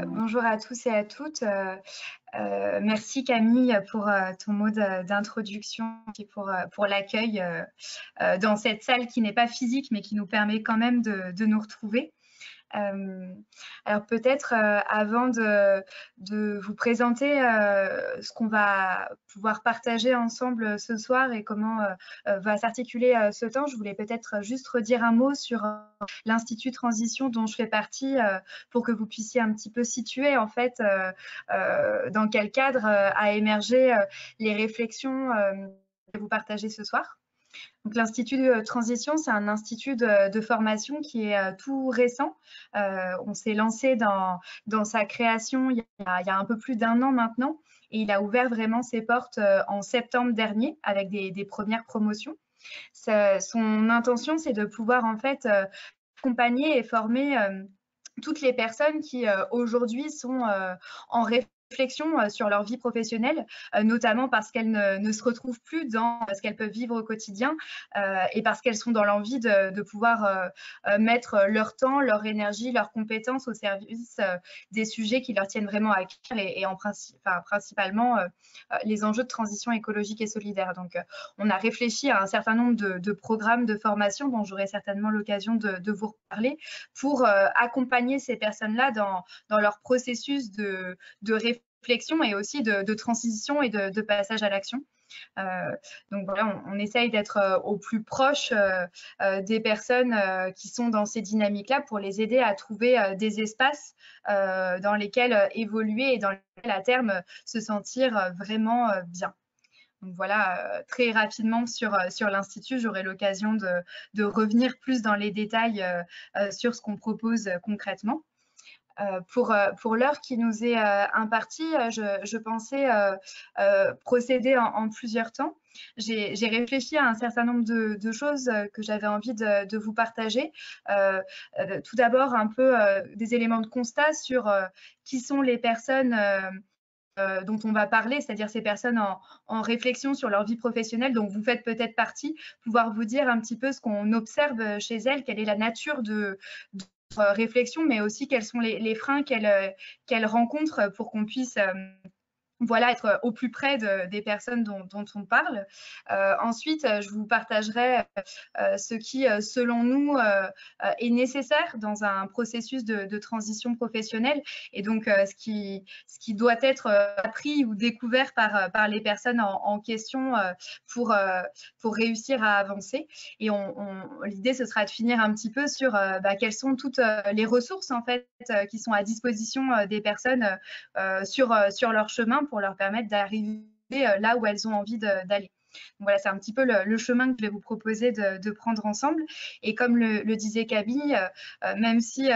Bonjour à tous et à toutes. Merci Camille pour ton mot d'introduction et pour l'accueil dans cette salle qui n'est pas physique mais qui nous permet quand même de nous retrouver. Alors peut-être avant de vous présenter ce qu'on va pouvoir partager ensemble ce soir et comment va s'articuler ce temps, je voulais peut-être juste redire un mot sur l'Institut Transition dont je fais partie pour que vous puissiez un petit peu situer en fait dans quel cadre a émergé les réflexions que vous partagez ce soir. Donc, l'Institut Transition, c'est un institut de formation qui est tout récent. On s'est lancé dans sa création il y a un peu plus d'1 an maintenant et il a ouvert vraiment ses portes en septembre dernier avec des premières promotions. Son intention, c'est de pouvoir en fait accompagner et former toutes les personnes qui aujourd'hui sont en réflexion sur leur vie professionnelle, notamment parce qu'elles ne se retrouvent plus dans ce qu'elles peuvent vivre au quotidien et parce qu'elles sont dans l'envie de pouvoir mettre leur temps, leur énergie, leurs compétences au service des sujets qui leur tiennent vraiment à cœur et principalement les enjeux de transition écologique et solidaire. Donc, on a réfléchi à un certain nombre de programmes de formation dont j'aurai certainement l'occasion de vous reparler pour accompagner ces personnes-là dans leur processus de réflexion et aussi de transition et de passage à l'action. Donc voilà, on essaye d'être au plus proche des personnes qui sont dans ces dynamiques-là pour les aider à trouver des espaces dans lesquels évoluer et dans lesquels à terme se sentir vraiment bien. Donc voilà, très rapidement sur l'Institut, j'aurai l'occasion de revenir plus dans les détails sur ce qu'on propose concrètement. Pour l'heure qui nous est impartie, je pensais procéder en plusieurs temps. J'ai réfléchi à un certain nombre de choses que j'avais envie de vous partager. Tout d'abord, un peu des éléments de constat sur qui sont les personnes dont on va parler, c'est-à-dire ces personnes en réflexion sur leur vie professionnelle, dont vous faites peut-être partie, pouvoir vous dire un petit peu ce qu'on observe chez elles, quelle est la nature de réflexion, mais aussi quels sont les freins qu'elles rencontrent pour qu'on puisse voilà, être au plus près des personnes dont on parle. Ensuite, je vous partagerai ce qui, selon nous, est nécessaire dans un processus de transition professionnelle et donc ce qui doit être appris ou découvert par les personnes en question pour réussir à avancer. Et l'idée, ce sera de finir un petit peu sur quelles sont toutes les ressources en fait qui sont à disposition des personnes sur leur chemin pour leur permettre d'arriver là où elles ont envie d'aller. Donc voilà, c'est un petit peu le chemin que je vais vous proposer de prendre ensemble. Et comme le disait Camille, même si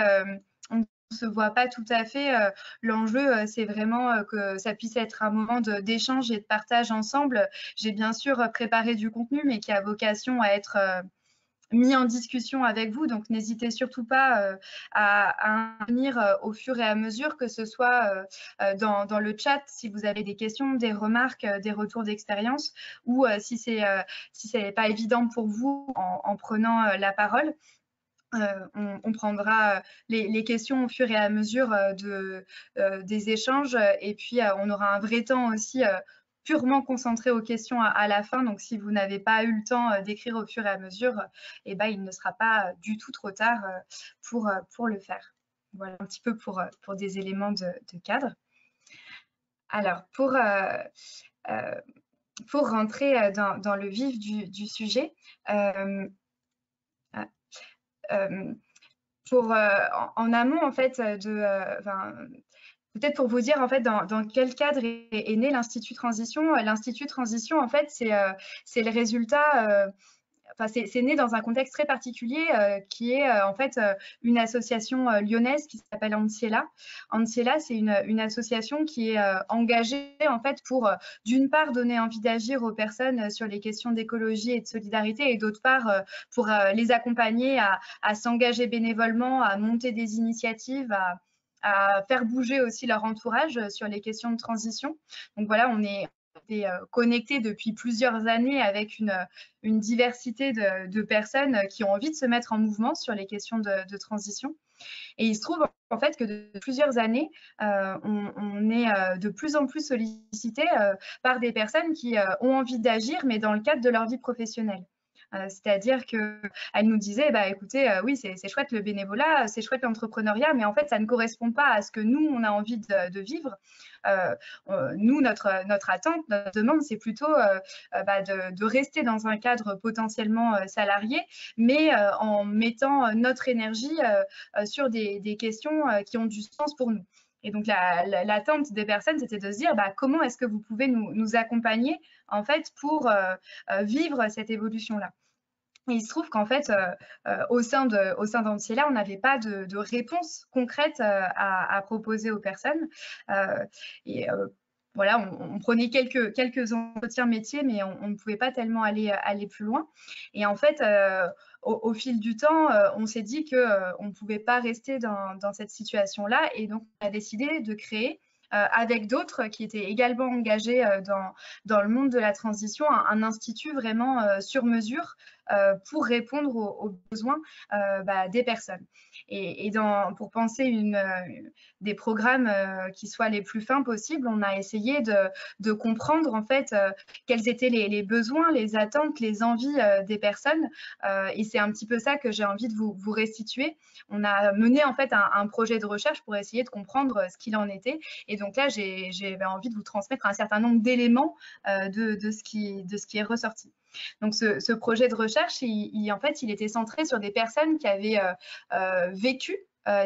on ne se voit pas tout à fait, l'enjeu, c'est vraiment que ça puisse être un moment d'échange et de partage ensemble. J'ai bien sûr préparé du contenu, mais qui a vocation à être mis en discussion avec vous, donc n'hésitez surtout pas à venir au fur et à mesure, que ce soit dans le chat si vous avez des questions, des remarques, des retours d'expérience, ou si ce n'est pas évident pour vous en prenant la parole. On prendra les questions au fur et à mesure des échanges et puis on aura un vrai temps aussi purement concentré aux questions à la fin. Donc, si vous n'avez pas eu le temps d'écrire au fur et à mesure, il ne sera pas du tout trop tard pour le faire. Voilà un petit peu pour des éléments de cadre. Alors, pour rentrer dans le vif du sujet, en amont, en fait, peut-être pour vous dire en fait dans quel cadre est né l'Institut Transition. L'Institut Transition, en fait, c'est le résultat. C'est né dans un contexte très particulier qui est en fait une association lyonnaise qui s'appelle Antiella. Antiella, c'est une association qui est engagée en fait pour d'une part donner envie d'agir aux personnes sur les questions d'écologie et de solidarité et d'autre part pour les accompagner à s'engager bénévolement, à monter des initiatives, à faire bouger aussi leur entourage sur les questions de transition. Donc voilà, on est connectés depuis plusieurs années avec une diversité de personnes qui ont envie de se mettre en mouvement sur les questions de transition. Et il se trouve en fait que depuis plusieurs années, on est de plus en plus sollicité par des personnes qui ont envie d'agir, mais dans le cadre de leur vie professionnelle. C'est-à-dire qu'elle nous disait, bah, écoutez, oui, c'est chouette le bénévolat, c'est chouette l'entrepreneuriat, mais en fait, ça ne correspond pas à ce que nous, on a envie de vivre. Nous, notre attente, notre demande, c'est plutôt bah, de rester dans un cadre potentiellement salarié, mais en mettant notre énergie sur des questions qui ont du sens pour nous. Et donc, l'attente des personnes, c'était de se dire bah, comment est-ce que vous pouvez nous accompagner en fait pour vivre cette évolution-là. Et il se trouve qu'en fait, au sein d'Anciella, on n'avait pas de réponse concrète à proposer aux personnes. Et voilà, on prenait quelques entretiens métiers, mais on ne pouvait pas tellement aller plus loin. Et en fait, au fil du temps, on s'est dit qu'on ne pouvait pas rester dans cette situation-là. Et donc, on a décidé de créer avec d'autres qui étaient également engagés dans le monde de la transition, un institut vraiment sur mesure pour répondre aux besoins bah, des personnes. Et pour penser des programmes qui soient les plus fins possibles, on a essayé de comprendre en fait quels étaient les besoins, les attentes, les envies des personnes. Et c'est un petit peu ça que j'ai envie de vous restituer. On a mené en fait un projet de recherche pour essayer de comprendre ce qu'il en était. Et donc là, j'avais envie de vous transmettre un certain nombre d'éléments de ce qui est ressorti. Donc ce projet de recherche, en fait, il était centré sur des personnes qui avaient vécu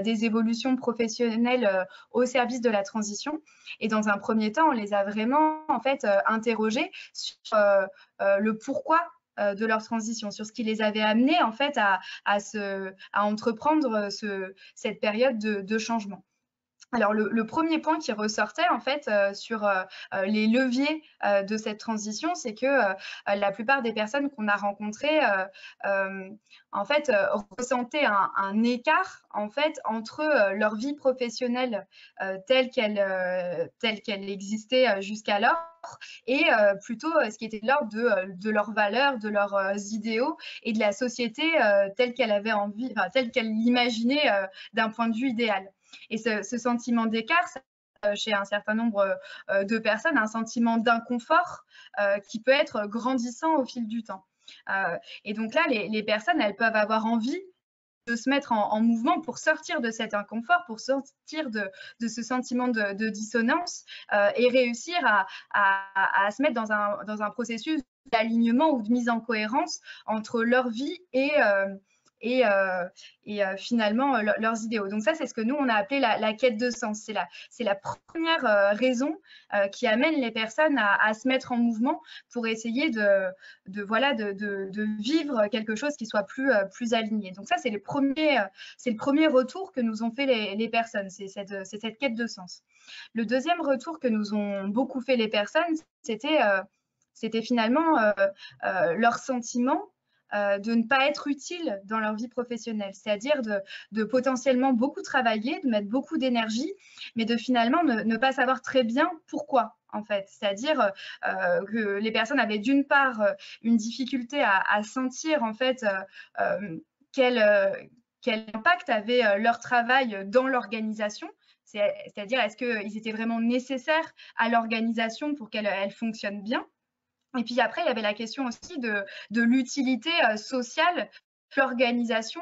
des évolutions professionnelles au service de la transition. Et dans un premier temps, on les a vraiment en fait interrogés sur le pourquoi de leur transition, sur ce qui les avait amenés en fait à entreprendre cette période de changement. Alors, le premier point qui ressortait en fait sur les leviers de cette transition, c'est que la plupart des personnes qu'on a rencontrées en fait ressentaient un écart en fait entre leur vie professionnelle telle qu'elle existait jusqu'alors et plutôt ce qui était de l'ordre de leurs valeurs, de leurs idéaux et de la société telle qu'elle avait envie, enfin, telle qu'elle l'imaginait d'un point de vue idéal. Et ce sentiment d'écart, chez un certain nombre de personnes, un sentiment d'inconfort qui peut être grandissant au fil du temps. Et donc là, les personnes, elles peuvent avoir envie de se mettre en mouvement pour sortir de cet inconfort, pour sortir de ce sentiment de dissonance et réussir à se mettre dans un processus d'alignement ou de mise en cohérence entre leur vie et finalement leurs idéaux. Donc ça, c'est ce que nous, on a appelé la quête de sens. C'est la première raison qui amène les personnes à se mettre en mouvement pour essayer de vivre quelque chose qui soit plus aligné. Donc ça, c'est le premier retour que nous ont fait les personnes, c'est cette quête de sens. Le deuxième retour que nous ont beaucoup fait les personnes, c'était finalement leur sentiment de ne pas être utile dans leur vie professionnelle, c'est-à-dire de potentiellement beaucoup travailler, de mettre beaucoup d'énergie, mais de finalement ne pas savoir très bien pourquoi, en fait. C'est-à-dire que les personnes avaient d'une part une difficulté à sentir, en fait, quel impact avait leur travail dans l'organisation. C'est-à-dire, est-ce qu'ils étaient vraiment nécessaires à l'organisation pour qu'elle fonctionne bien? Et puis après, il y avait la question aussi de l'utilité sociale de l'organisation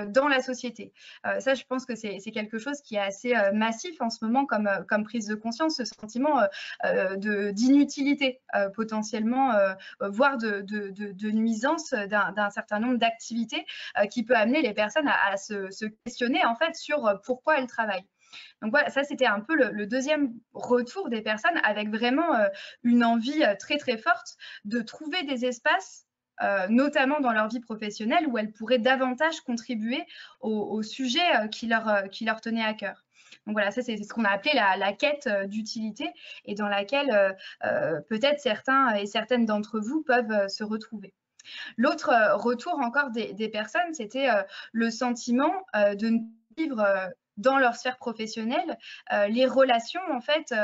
dans la société. Ça, je pense que c'est quelque chose qui est assez massif en ce moment comme prise de conscience, ce sentiment d'inutilité potentiellement, voire de nuisance d'un certain nombre d'activités qui peut amener les personnes à se questionner en fait sur pourquoi elles travaillent. Donc voilà, ça c'était un peu le deuxième retour des personnes avec vraiment une envie très très forte de trouver des espaces, notamment dans leur vie professionnelle, où elles pourraient davantage contribuer au sujet qui leur tenait à cœur. Donc voilà, ça c'est ce qu'on a appelé la quête d'utilité et dans laquelle peut-être certains et certaines d'entre vous peuvent se retrouver. L'autre retour encore des personnes, c'était le sentiment de ne vivre dans leur sphère professionnelle les relations en fait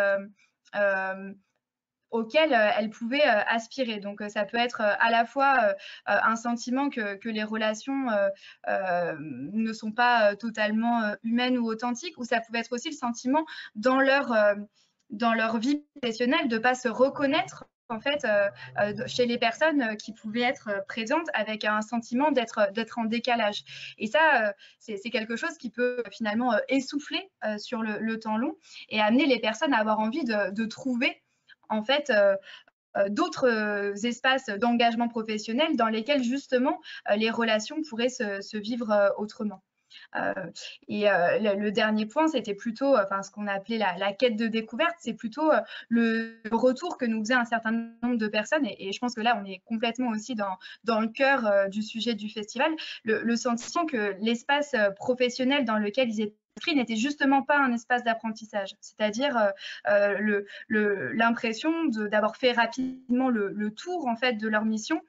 auquel elles pouvaient aspirer. Donc, ça peut être à la fois un sentiment que les relations ne sont pas totalement humaines ou authentiques, ou ça pouvait être aussi le sentiment dans leur vie professionnelle de ne pas se reconnaître en fait chez les personnes qui pouvaient être présentes avec un sentiment d'être en décalage. Et ça, c'est quelque chose qui peut finalement essouffler sur le temps long et amener les personnes à avoir envie de trouver en fait d'autres espaces d'engagement professionnel dans lesquels justement les relations pourraient se vivre autrement. Le dernier point, c'était plutôt ce qu'on a appelé la quête de découverte, c'est plutôt le retour que nous faisait un certain nombre de personnes, et je pense que là, on est complètement aussi dans le cœur du sujet du festival, le sentiment que l'espace professionnel dans lequel ils étaient inscrits n'était justement pas un espace d'apprentissage, c'est-à-dire l'impression d'avoir fait rapidement le tour en fait de leur mission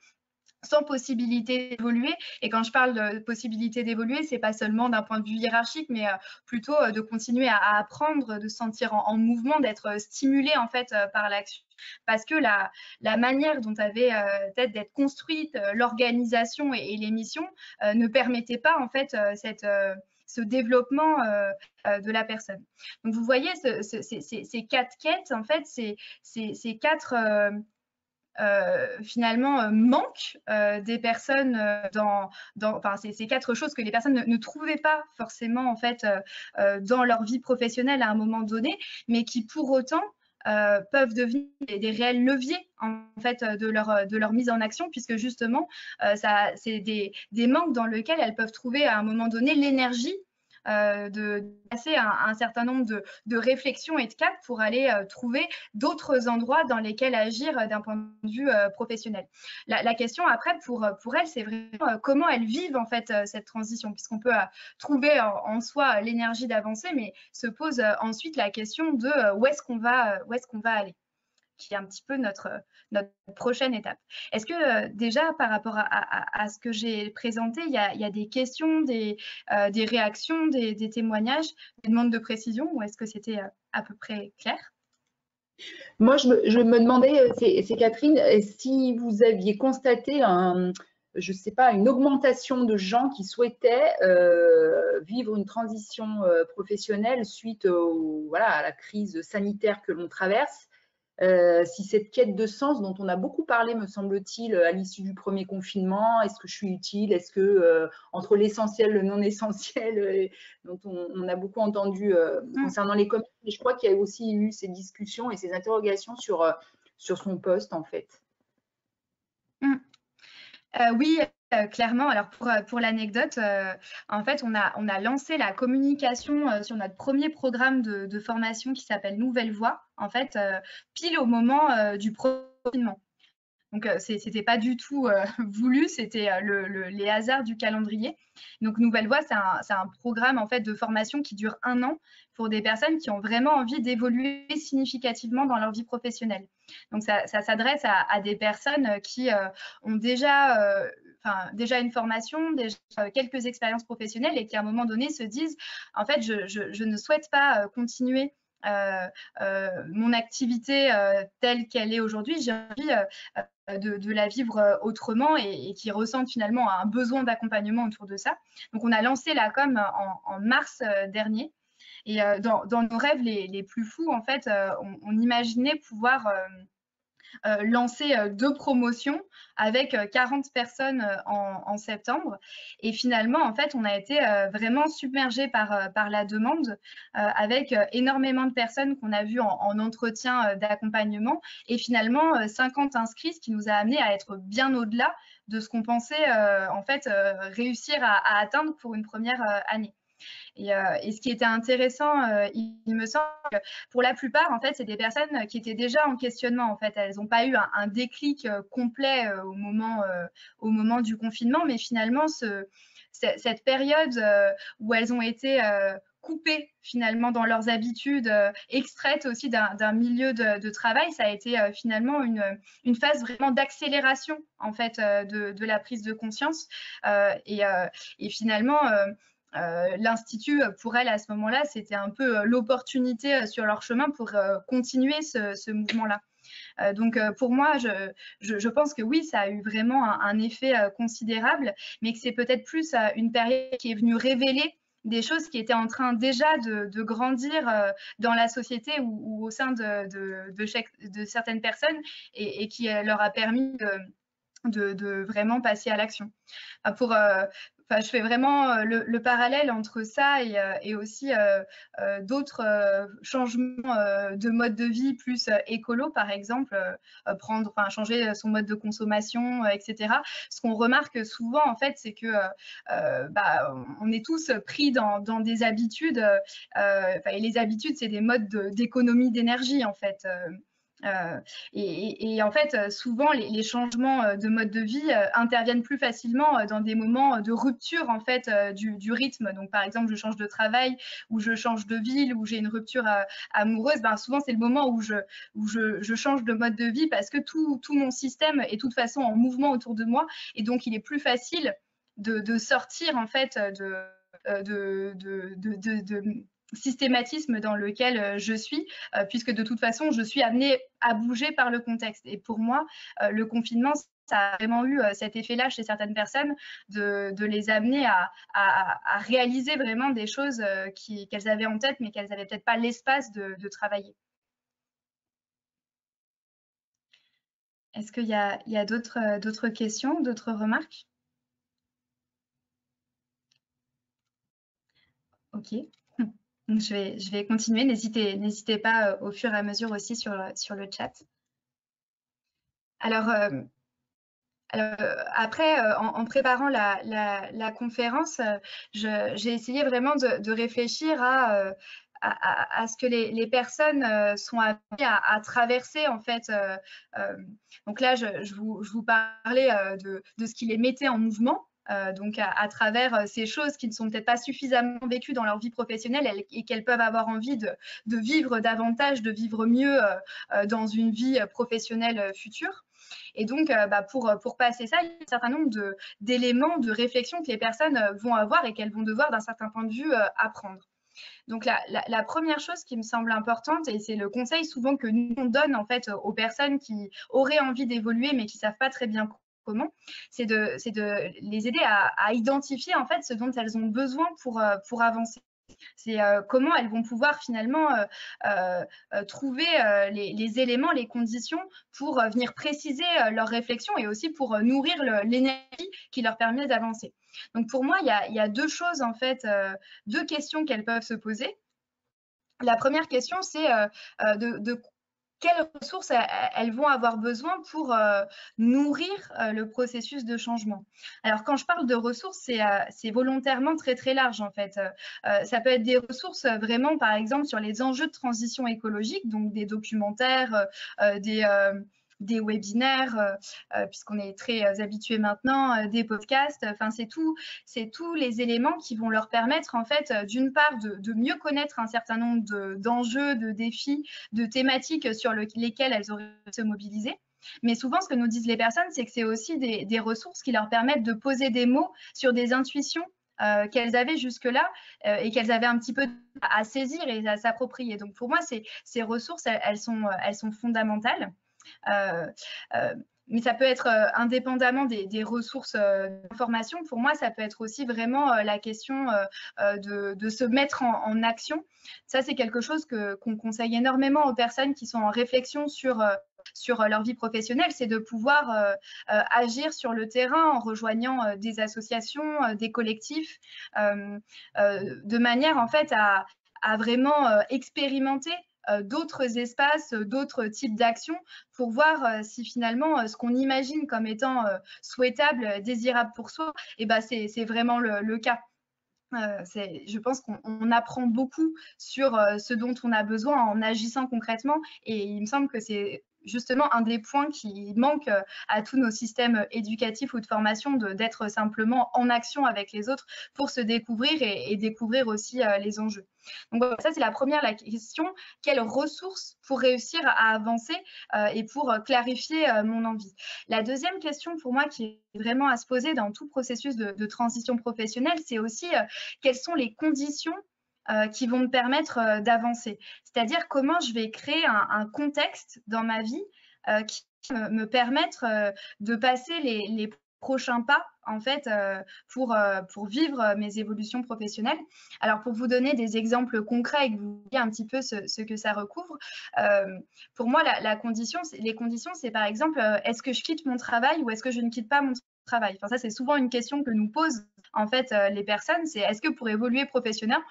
sans possibilité d'évoluer. Et quand je parle de possibilité d'évoluer, c'est pas seulement d'un point de vue hiérarchique, mais plutôt de continuer à apprendre, de se sentir en mouvement, d'être stimulé en fait par l'action. Parce que la manière dont avait peut-être d'être construite l'organisation et les missions ne permettait pas en fait ce développement de la personne. Donc vous voyez ces 4 quêtes, en fait, ces 4 finalement manque des personnes ces 4 choses que les personnes ne trouvaient pas forcément en fait dans leur vie professionnelle à un moment donné, mais qui pour autant peuvent devenir des réels leviers en fait de leur mise en action, puisque justement c'est des manques dans lesquels elles peuvent trouver à un moment donné l'énergie de passer un certain nombre de réflexions et de caps pour aller trouver d'autres endroits dans lesquels agir d'un point de vue professionnel. La question après pour elles, c'est vraiment comment elles vivent en fait cette transition, puisqu'on peut trouver en soi l'énergie d'avancer, mais se pose ensuite la question de où est-ce qu'on va aller, qui est un petit peu notre prochaine étape. Est-ce que déjà, par rapport à ce que j'ai présenté, il y a des questions, des réactions, des témoignages, des demandes de précision, ou est-ce que c'était à peu près clair? Moi, je me demandais, c'est Catherine, si vous aviez constaté je sais pas, une augmentation de gens qui souhaitaient vivre une transition professionnelle suite à la crise sanitaire que l'on traverse. Si cette quête de sens dont on a beaucoup parlé, me semble-t-il, à l'issue du premier confinement, est-ce que je suis utile, est-ce que entre l'essentiel, le non essentiel, dont on a beaucoup entendu concernant les commerces, mais je crois qu'il y a aussi eu ces discussions et ces interrogations sur son poste en fait. Oui, clairement. Alors pour l'anecdote, en fait, on a lancé la communication sur notre premier programme de formation qui s'appelle Nouvelle Voie, en fait, pile au moment du confinement. Donc, c'était pas du tout voulu, c'était les hasards du calendrier. Donc, Nouvelle Voie, c'est un programme en fait de formation qui dure 1 an pour des personnes qui ont vraiment envie d'évoluer significativement dans leur vie professionnelle. Donc, ça s'adresse à des personnes qui ont déjà une formation, déjà quelques expériences professionnelles et qui, à un moment donné, se disent en fait, je ne souhaite pas continuer mon activité telle qu'elle est aujourd'hui. J'ai envie de la vivre autrement et qui ressentent finalement un besoin d'accompagnement autour de ça. Donc, on a lancé la com en mars dernier. Et dans nos rêves les plus fous, en fait, on imaginait pouvoir lancer 2 promotions avec 40 personnes en septembre. Et finalement, en fait, on a été vraiment submergé par la demande avec énormément de personnes qu'on a vues en entretien d'accompagnement et finalement 50 inscrits, ce qui nous a amené à être bien au-delà de ce qu'on pensait en fait réussir à atteindre pour une première année. Et ce qui était intéressant, il me semble que pour la plupart, en fait, c'est des personnes qui étaient déjà en questionnement. En fait, elles n'ont pas eu un déclic complet au moment du confinement, mais finalement, cette période où elles ont été coupées finalement dans leurs habitudes, extraites aussi d'un milieu de travail, ça a été finalement une phase vraiment d'accélération en fait de la prise de conscience et finalement l'Institut, pour elles, à ce moment-là, c'était un peu l'opportunité sur leur chemin pour continuer ce mouvement-là. Donc, pour moi, je pense que oui, ça a eu vraiment un effet considérable, mais que c'est peut-être plus une période qui est venue révéler des choses qui étaient en train déjà de grandir dans la société ou au sein de certaines personnes et qui leur a permis de vraiment passer à l'action. Je fais vraiment le parallèle entre ça et aussi d'autres changements de mode de vie plus écolo, par exemple, changer son mode de consommation, etc. Ce qu'on remarque souvent, en fait, c'est que on est tous pris dans des habitudes, et les habitudes, c'est des modes d'économie d'énergie, en fait. Et en fait, souvent, les changements de mode de vie interviennent plus facilement dans des moments de rupture en fait du rythme. Donc, par exemple, je change de travail ou je change de ville ou j'ai une rupture amoureuse. Souvent, c'est le moment où je change de mode de vie parce que tout mon système est de toute façon en mouvement autour de moi et donc il est plus facile de sortir en fait de systématisme dans lequel je suis, puisque de toute façon, je suis amenée à bouger par le contexte. Et pour moi, le confinement, ça a vraiment eu cet effet-là chez certaines personnes de les amener à réaliser vraiment des choses qu'elles avaient en tête, mais qu'elles n'avaient peut-être pas l'espace de travailler. Est-ce qu'il y a d'autres questions, d'autres remarques? Ok. Donc, je vais continuer. N'hésitez pas au fur et à mesure aussi sur le chat. Alors, après, en préparant la conférence, j'ai essayé vraiment de réfléchir à ce que les personnes sont amenées à traverser en fait. Donc là, je vous parlais de ce qui les mettait en mouvement. Donc à travers ces choses qui ne sont peut-être pas suffisamment vécues dans leur vie professionnelle et qu'elles peuvent avoir envie de vivre davantage, de vivre mieux dans une vie professionnelle future. Et donc, pour passer ça, il y a un certain nombre d'éléments de réflexion que les personnes vont avoir et qu'elles vont devoir, d'un certain point de vue, apprendre. Donc, la première chose qui me semble importante, et c'est le conseil souvent que nous on donne en fait aux personnes qui auraient envie d'évoluer mais qui ne savent pas très bien comment, c'est de les aider à identifier en fait ce dont elles ont besoin pour avancer. C'est comment elles vont pouvoir finalement trouver les éléments, les conditions pour venir préciser leur réflexion et aussi pour nourrir l'énergie qui leur permet d'avancer. Donc pour moi, il y a deux choses en fait, deux questions qu'elles peuvent se poser. La première question, c'est de quelles ressources elles vont avoir besoin pour nourrir le processus de changement. Alors, quand je parle de ressources, c'est volontairement très, très large, en fait. Ça peut être des ressources vraiment, par exemple, sur les enjeux de transition écologique, donc des documentaires, des webinaires, puisqu'on est très habitué maintenant, des podcasts. Enfin, c'est tous les éléments qui vont leur permettre, en fait, d'une part, de mieux connaître un certain nombre d'enjeux, de défis, de thématiques sur lesquelles elles auraient se mobiliser. Mais souvent, ce que nous disent les personnes, c'est que c'est aussi des ressources qui leur permettent de poser des mots sur des intuitions qu'elles avaient jusque-là et qu'elles avaient un petit peu à saisir et à s'approprier. Donc, pour moi, ces ressources, elles sont fondamentales. Mais ça peut être indépendamment des ressources d'information. Pour moi, ça peut être aussi vraiment la question de se mettre en action. Ça, c'est quelque chose qu'on conseille énormément aux personnes qui sont en réflexion sur leur vie professionnelle, c'est de pouvoir agir sur le terrain en rejoignant des associations, des collectifs, de manière en fait à vraiment expérimenter d'autres espaces, d'autres types d'actions pour voir si finalement ce qu'on imagine comme étant souhaitable, désirable pour soi, c'est vraiment le cas. Je pense qu'on apprend beaucoup sur ce dont on a besoin en agissant concrètement et il me semble que c'est justement un des points qui manque à tous nos systèmes éducatifs ou de formation, d'être simplement en action avec les autres pour se découvrir et découvrir aussi les enjeux. Donc voilà, ça c'est la question, quelles ressources pour réussir à avancer et pour clarifier mon envie. La deuxième question pour moi qui est vraiment à se poser dans tout processus de transition professionnelle, c'est aussi quelles sont les conditions qui vont me permettre d'avancer. C'est-à-dire comment je vais créer un contexte dans ma vie qui me permettre de passer les prochains pas en fait pour vivre mes évolutions professionnelles. Alors pour vous donner des exemples concrets et que vous voyez un petit peu ce que ça recouvre, pour moi les conditions c'est par exemple est-ce que je quitte mon travail ou est-ce que je ne quitte pas mon travail. Enfin ça c'est souvent une question que nous posent en fait les personnes, c'est est-ce que pour évoluer professionnellement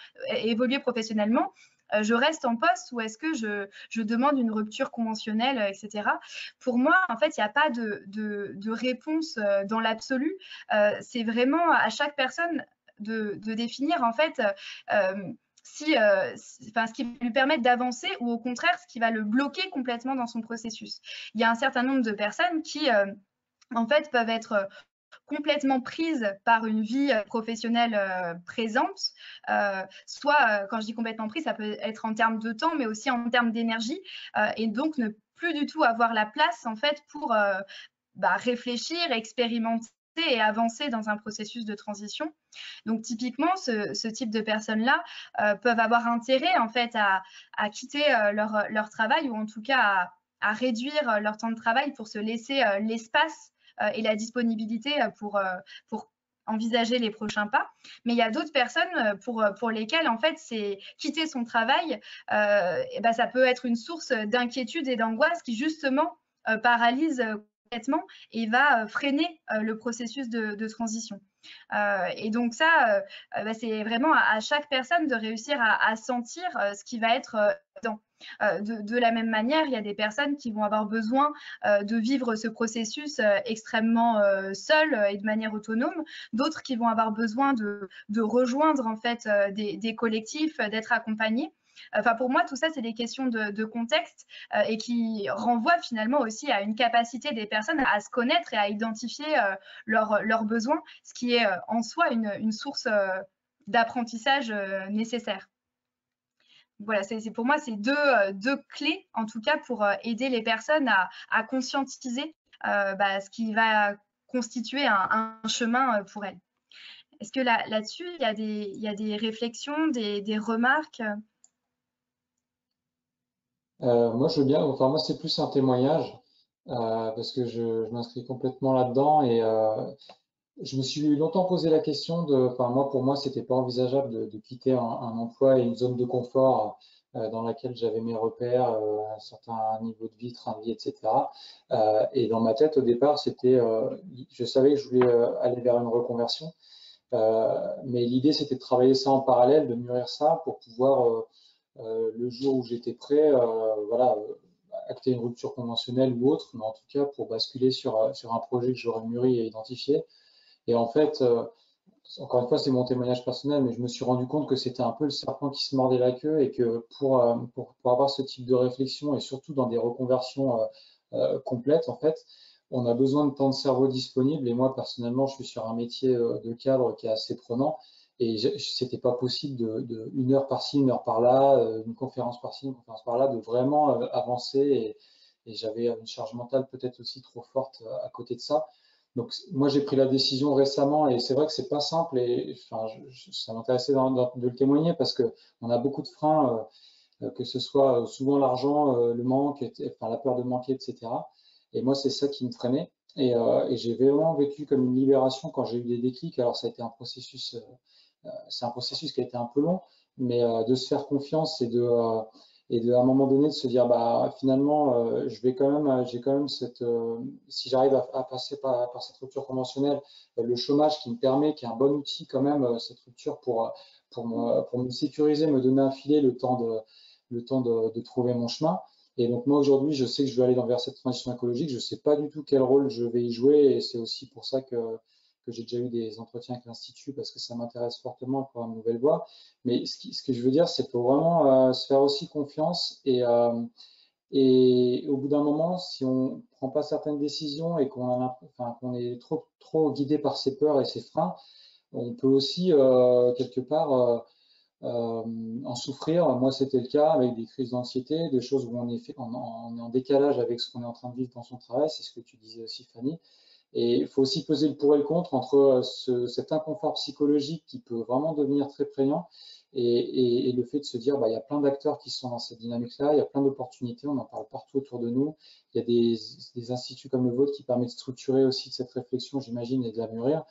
je reste en poste ou est-ce que je demande une rupture conventionnelle, etc. Pour moi, en fait, il n'y a pas de réponse dans l'absolu. C'est vraiment à chaque personne de définir, en fait, ce qui va lui permettre d'avancer ou au contraire, ce qui va le bloquer complètement dans son processus. Il y a un certain nombre de personnes qui, en fait, peuvent être complètement prise par une vie professionnelle présente, soit, quand je dis complètement prise, ça peut être en termes de temps, mais aussi en termes d'énergie, et donc ne plus du tout avoir la place, en fait, pour réfléchir, expérimenter et avancer dans un processus de transition. Donc typiquement, ce type de personnes-là peuvent avoir intérêt, en fait, à quitter leur travail ou en tout cas à réduire leur temps de travail pour se laisser l'espace et la disponibilité pour envisager les prochains pas. Mais il y a d'autres personnes pour lesquelles, en fait, c'est quitter son travail, ça peut être une source d'inquiétude et d'angoisse qui, justement, paralyse complètement et va freiner le processus de transition. Et donc ça, c'est vraiment à chaque personne de réussir à sentir ce qui va être dans. De la même manière, il y a des personnes qui vont avoir besoin de vivre ce processus extrêmement seul et de manière autonome, d'autres qui vont avoir besoin de rejoindre en fait des collectifs, d'être accompagnés. Enfin, pour moi, tout ça, c'est des questions de contexte et qui renvoient finalement aussi à une capacité des personnes à se connaître et à identifier leurs besoins, ce qui est en soi une source d'apprentissage nécessaire. Voilà, pour moi, c'est deux clés, en tout cas, pour aider les personnes à conscientiser ce qui va constituer un chemin pour elles. Est-ce que là-dessus, il y a des réflexions, des remarques? Moi, je veux bien. Enfin, moi, c'est plus un témoignage parce que je m'inscris complètement là-dedans et je me suis longtemps posé la question de. Enfin, moi, pour moi, c'était pas envisageable de quitter un emploi et une zone de confort dans laquelle j'avais mes repères, un certain niveau de vie, train de vie, etc. Et dans ma tête, au départ, je savais que je voulais aller vers une reconversion, mais l'idée, c'était de travailler ça en parallèle, de mûrir ça pour pouvoir le jour où j'étais prêt, voilà, acter une rupture conventionnelle ou autre, mais en tout cas pour basculer sur un projet que j'aurais mûri et identifié. Et en fait, encore une fois, c'est mon témoignage personnel, mais je me suis rendu compte que c'était un peu le serpent qui se mordait la queue et que pour avoir ce type de réflexion et surtout dans des reconversions complètes, en fait, on a besoin de temps de cerveau disponible. Et moi, personnellement, je suis sur un métier de cadre qui est assez prenant. Et c'était pas possible de une heure par-ci, une heure par-là, une conférence par-ci, une conférence par-là, de vraiment avancer. Et j'avais une charge mentale peut-être aussi trop forte à côté de ça. Donc moi j'ai pris la décision récemment et c'est vrai que c'est pas simple et enfin ça m'intéressait de le témoigner parce que on a beaucoup de freins, que ce soit souvent l'argent, le manque, enfin la peur de manquer, etc. Et moi c'est ça qui me freinait et j'ai vraiment vécu comme une libération quand j'ai eu des déclics. Alors ça a été un processus, c'est un processus qui a été un peu long, mais de se faire confiance et à un moment donné de se dire bah finalement j'ai quand même cette si j'arrive à passer par cette rupture conventionnelle, le chômage qui me permet, qui est un bon outil quand même cette rupture pour me sécuriser, me donner un filet le temps de trouver mon chemin. Et donc moi aujourd'hui je sais que je veux aller vers cette transition écologique, je sais pas du tout quel rôle je vais y jouer et c'est aussi pour ça que j'ai déjà eu des entretiens avec l'Institut parce que ça m'intéresse fortement pour une nouvelle voie. Mais ce que je veux dire, c'est qu'il faut vraiment se faire aussi confiance et au bout d'un moment, si on ne prend pas certaines décisions et qu'on est trop guidé par ses peurs et ses freins, on peut aussi quelque part en souffrir. Moi, c'était le cas avec des crises d'anxiété, des choses où on est en décalage avec ce qu'on est en train de vivre dans son travail. C'est ce que tu disais aussi, Fanny. Et il faut aussi peser le pour et le contre entre cet inconfort psychologique qui peut vraiment devenir très prégnant et le fait de se dire, il y a plein d'acteurs qui sont dans cette dynamique-là, il y a plein d'opportunités, on en parle partout autour de nous. Il y a des instituts comme le vôtre qui permettent de structurer aussi cette réflexion, j'imagine, et de la mûrir.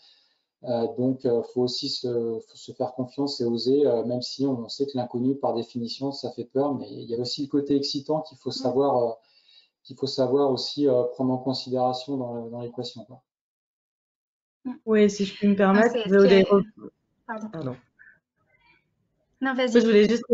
Donc, faut aussi se faire confiance et oser, même si on sait que l'inconnu, par définition, ça fait peur, mais il y a aussi le côté excitant qu'il faut savoir aussi prendre en considération dans l'équation, quoi. Oui, si je puis me permettre, Pardon. Non, vas-y. Je voulais juste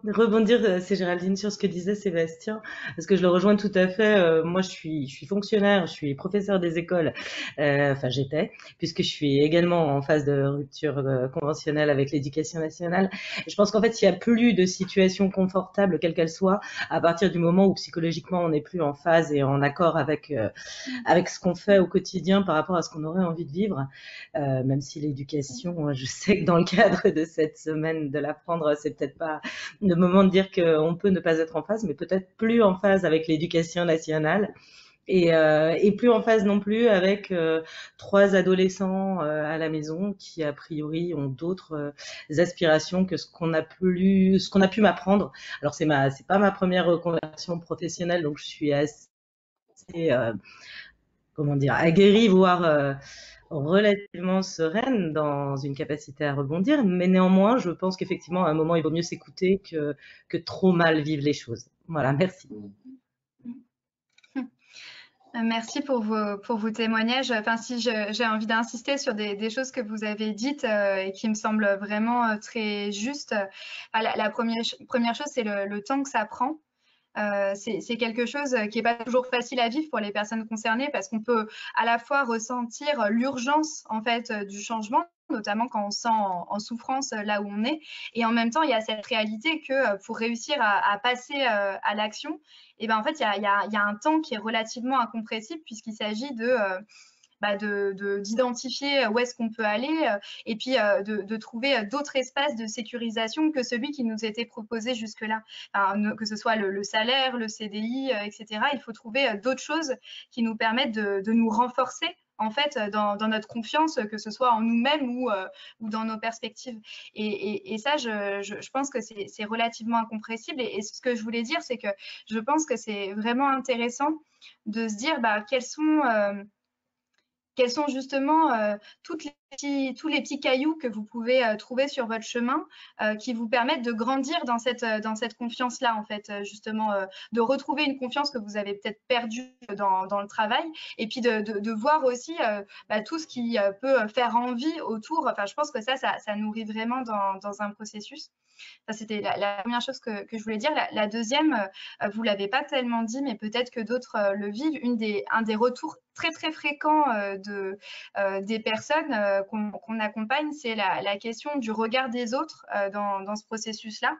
rebondir, c'est Géraldine, sur ce que disait Sébastien, parce que je le rejoins tout à fait. Moi, je suis fonctionnaire, je suis professeur des écoles, enfin j'étais, puisque je suis également en phase de rupture conventionnelle avec l'éducation nationale. Je pense qu'en fait, il n'y a plus de situation confortable, quelle qu'elle soit, à partir du moment où psychologiquement on n'est plus en phase et en accord avec ce qu'on fait au quotidien par rapport à ce qu'on aurait envie de vivre, même si l'éducation, je sais que dans le cadre de cette semaine de l'apprendre, c'est peut-être pas le moment de dire qu'on peut ne pas être en phase, mais peut-être plus en phase avec l'éducation nationale et plus en phase non plus avec 3 adolescents à la maison qui a priori ont d'autres aspirations que ce qu'on a pu m'apprendre. Alors c'est pas ma première reconversion professionnelle, donc je suis assez aguerrie, voire relativement sereine dans une capacité à rebondir, mais néanmoins, je pense qu'effectivement, à un moment, il vaut mieux s'écouter que trop mal vivre les choses. Voilà, merci. Merci pour vos témoignages. Enfin, si j'ai envie d'insister sur des choses que vous avez dites et qui me semblent vraiment très justes. La première chose, c'est le temps que ça prend. C'est quelque chose qui n'est pas toujours facile à vivre pour les personnes concernées parce qu'on peut à la fois ressentir l'urgence en fait du changement, notamment quand on se sent en souffrance là où on est, et en même temps il y a cette réalité que pour réussir à passer à l'action, et ben en fait il y a un temps qui est relativement incompressible puisqu'il s'agit d'identifier où est-ce qu'on peut aller et puis de trouver d'autres espaces de sécurisation que celui qui nous était proposé jusque-là. Enfin, que ce soit le salaire, le CDI, etc. Il faut trouver d'autres choses qui nous permettent de nous renforcer en fait dans notre confiance, que ce soit en nous-mêmes ou dans nos perspectives. Et ça, je pense que c'est relativement incompressible. Et ce que je voulais dire, c'est que je pense que c'est vraiment intéressant de se dire quels sont justement tous les petits cailloux que vous pouvez trouver sur votre chemin qui vous permettent de grandir dans cette confiance-là, en fait, justement, de retrouver une confiance que vous avez peut-être perdue dans le travail, et puis de voir aussi tout ce qui peut faire envie autour. Enfin, je pense que ça nourrit vraiment dans un processus. Ça, c'était la première chose que je voulais dire. La deuxième, vous ne l'avez pas tellement dit, mais peut-être que d'autres le vivent. Un des retours très, très fréquents des personnes qu'on accompagne, c'est la question du regard des autres dans ce processus-là.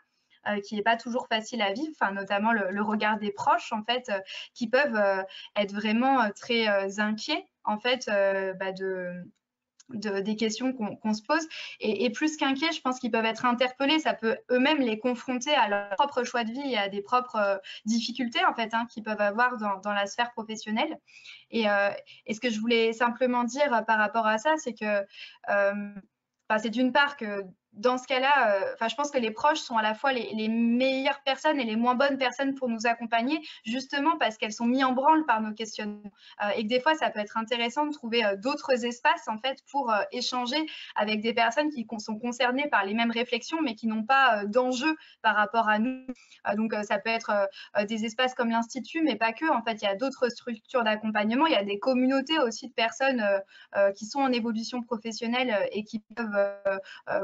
Qui n'est pas toujours facile à vivre, enfin, notamment le regard des proches, en fait, qui peuvent être vraiment très inquiets, en fait, des questions qu'on se pose. Et plus qu'inquiets, je pense qu'ils peuvent être interpellés. Ça peut eux-mêmes les confronter à leur propre choix de vie et à des propres difficultés, en fait, qu'ils peuvent avoir dans la sphère professionnelle. Et ce que je voulais simplement dire par rapport à ça, c'est que c'est d'une part que dans ce cas-là, je pense que les proches sont à la fois les meilleures personnes et les moins bonnes personnes pour nous accompagner, justement parce qu'elles sont mises en branle par nos questionnements. Et que des fois, ça peut être intéressant de trouver d'autres espaces, en fait, pour échanger avec des personnes qui sont concernées par les mêmes réflexions, mais qui n'ont pas d'enjeu par rapport à nous. Donc, ça peut être des espaces comme l'Institut, mais pas que. En fait, il y a d'autres structures d'accompagnement. Il y a des communautés aussi de personnes qui sont en évolution professionnelle et qui peuvent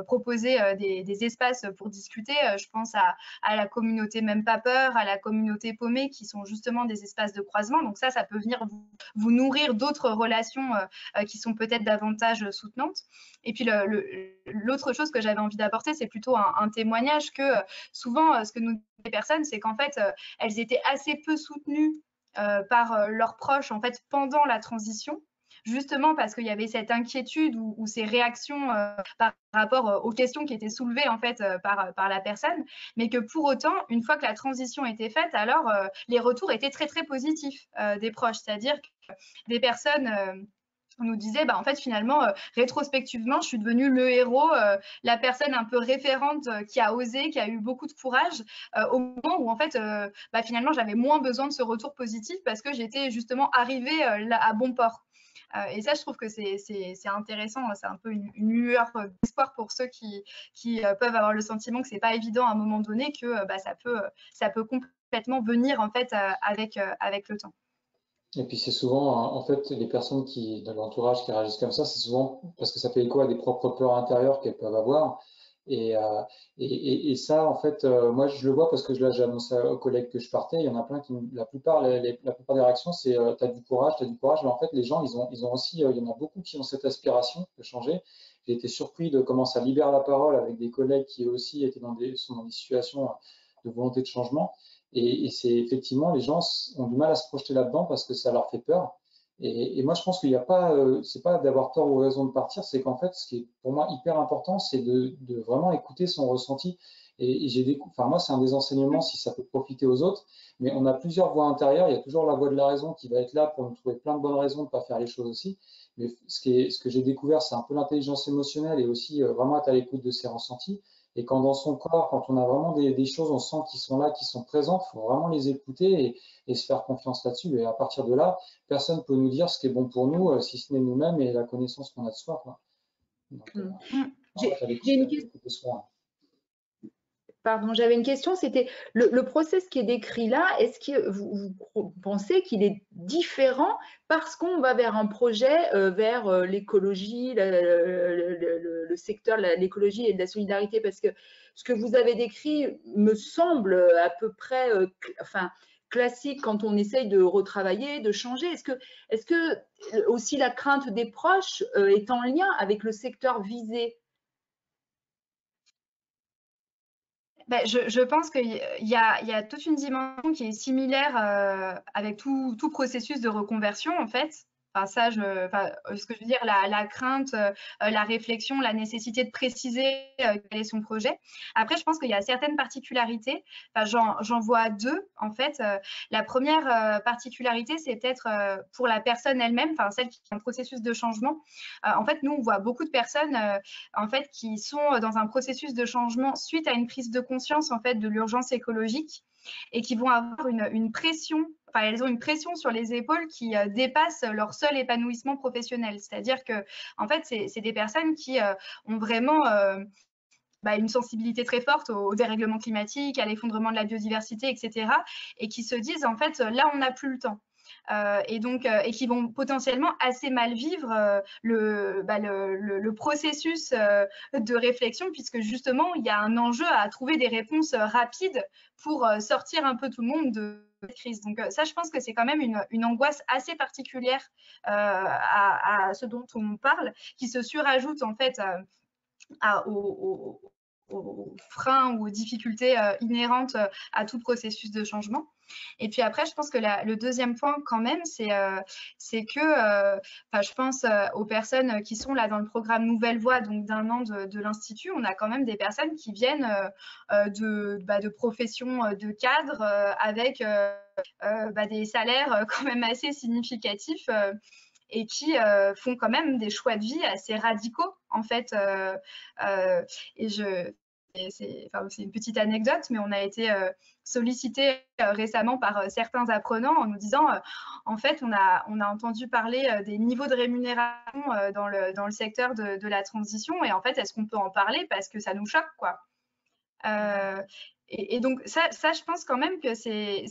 proposer des espaces pour discuter. Je pense à la communauté Même Pas Peur, à la communauté Paumée, qui sont justement des espaces de croisement. Donc ça peut venir vous nourrir d'autres relations qui sont peut-être davantage soutenantes. Et puis l'autre chose que j'avais envie d'apporter, c'est plutôt un témoignage que souvent, ce que nous disent les personnes, c'est qu'en fait, elles étaient assez peu soutenues par leurs proches, en fait, pendant la transition, justement parce qu'il y avait cette inquiétude ou ces réactions par rapport aux questions qui étaient soulevées en fait par la personne, mais que pour autant, une fois que la transition était faite, alors les retours étaient très très positifs des proches, c'est-à-dire que des personnes on nous disait, bah, en fait, finalement, rétrospectivement, je suis devenue le héros, la personne un peu référente qui a osé, qui a eu beaucoup de courage, au moment où, en fait, bah, finalement, j'avais moins besoin de ce retour positif parce que j'étais justement arrivée à bon port. Et ça, je trouve que c'est intéressant. C'est un peu une lueur d'espoir pour ceux qui peuvent avoir le sentiment que c'est pas évident à un moment donné, que bah, ça peut complètement venir en fait avec le temps. Et puis c'est souvent, en fait, les personnes de l'entourage qui réagissent comme ça, c'est souvent parce que ça fait écho à des propres peurs intérieures qu'elles peuvent avoir. Et, et ça, en fait, moi, je le vois parce que là, j'ai annoncé aux collègues que je partais. Il y en a plein la plupart des réactions, c'est t'as du courage, t'as du courage. Mais en fait, les gens, ils ont aussi, il y en a beaucoup qui ont cette aspiration de changer. J'ai été surpris de comment ça libère la parole avec des collègues qui eux aussi sont dans des situations de volonté de changement. Et c'est effectivement, les gens ont du mal à se projeter là-dedans parce que ça leur fait peur. Et moi, je pense qu'il n'y a pas, c'est pas d'avoir tort ou raison de partir, c'est qu'en fait, ce qui est pour moi hyper important, c'est de vraiment écouter son ressenti. Et enfin, moi, c'est un des enseignements si ça peut profiter aux autres, mais on a plusieurs voies intérieures. Il y a toujours la voie de la raison qui va être là pour nous trouver plein de bonnes raisons de ne pas faire les choses aussi. Mais ce que j'ai découvert, c'est un peu l'intelligence émotionnelle et aussi vraiment être à l'écoute de ses ressentis. Et quand dans son corps, quand on a vraiment des choses, on sent qui sont là, qui sont présentes, il faut vraiment les écouter et se faire confiance là-dessus. Et à partir de là, personne ne peut nous dire ce qui est bon pour nous, si ce n'est nous-mêmes et la connaissance qu'on a de soi, quoi. Donc, J'ai une question. Pardon, j'avais une question, c'était le process qui est décrit là, est-ce que vous pensez qu'il est différent parce qu'on va vers un projet, vers l'écologie, le secteur de l'écologie et de la solidarité? Parce que ce que vous avez décrit me semble à peu près classique quand on essaye de retravailler, de changer. Est-ce que aussi la crainte des proches est en lien avec le secteur visé? Ben, je pense qu'il y a toute une dimension qui est similaire avec tout processus de reconversion, en fait. Enfin, ça, ce que je veux dire, la crainte, la réflexion, la nécessité de préciser quel est son projet. Après, je pense qu'il y a certaines particularités. Enfin, j'en vois deux, en fait. La première particularité, c'est peut-être pour la personne elle-même, enfin, celle qui est en processus de changement. En fait, nous, on voit beaucoup de personnes en fait, qui sont dans un processus de changement suite à une prise de conscience en fait, de l'urgence écologique et qui vont avoir une pression, enfin elles ont une pression sur les épaules qui dépasse leur seul épanouissement professionnel. C'est-à-dire que en fait, c'est des personnes qui ont vraiment une sensibilité très forte au dérèglement climatique, à l'effondrement de la biodiversité, etc. Et qui se disent, en fait, là, on n'a plus le temps. Et qui vont potentiellement assez mal vivre le processus de réflexion, puisque justement, il y a un enjeu à trouver des réponses rapides pour sortir un peu tout le monde de cette crise. Donc ça, je pense que c'est quand même une angoisse assez particulière à ce dont on parle, qui se surajoute en fait aux freins ou aux difficultés inhérentes à tout processus de changement. Et puis après, je pense que le deuxième point quand même, c'est que je pense aux personnes qui sont là dans le programme Nouvelle Voie, donc d'un an de l'Institut, on a quand même des personnes qui viennent de professions de cadres avec des salaires quand même assez significatifs et qui font quand même des choix de vie assez radicaux, en fait. Et c'est une petite anecdote, mais on a été sollicité récemment par certains apprenants en nous disant, en fait, on a entendu parler des niveaux de rémunération dans le secteur de la transition, et en fait, est-ce qu'on peut en parler parce que ça nous choque, quoi. Et donc ça, je pense quand même que c'est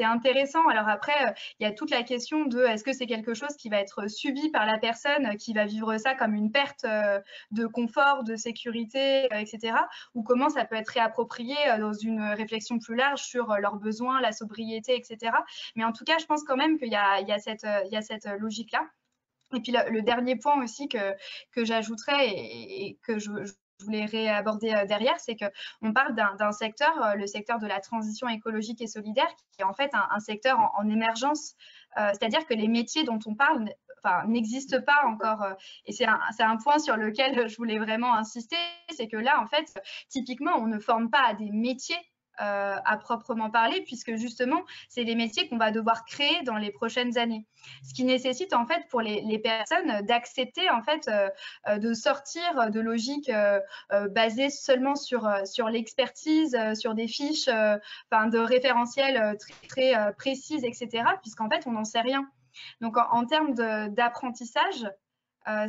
intéressant. Alors après, il y a toute la question de est-ce que c'est quelque chose qui va être subi par la personne qui va vivre ça comme une perte de confort, de sécurité, etc. Ou comment ça peut être réapproprié dans une réflexion plus large sur leurs besoins, la sobriété, etc. Mais en tout cas, je pense quand même qu'il y a cette logique-là. Et puis le dernier point aussi que j'ajouterais et que je voulais réaborder derrière, c'est qu'on parle d'un secteur, le secteur de la transition écologique et solidaire, qui est en fait un secteur en émergence. C'est-à-dire que les métiers dont on parle n'existent pas encore. Et c'est un point sur lequel je voulais vraiment insister, c'est que là, en fait, typiquement, on ne forme pas à des métiers à proprement parler, puisque justement, c'est les métiers qu'on va devoir créer dans les prochaines années. Ce qui nécessite en fait pour les personnes d'accepter en fait de sortir de logiques basées seulement sur l'expertise, sur des fiches de référentiels très précises, etc., puisqu'en fait, on n'en sait rien. Donc, en termes d'apprentissage,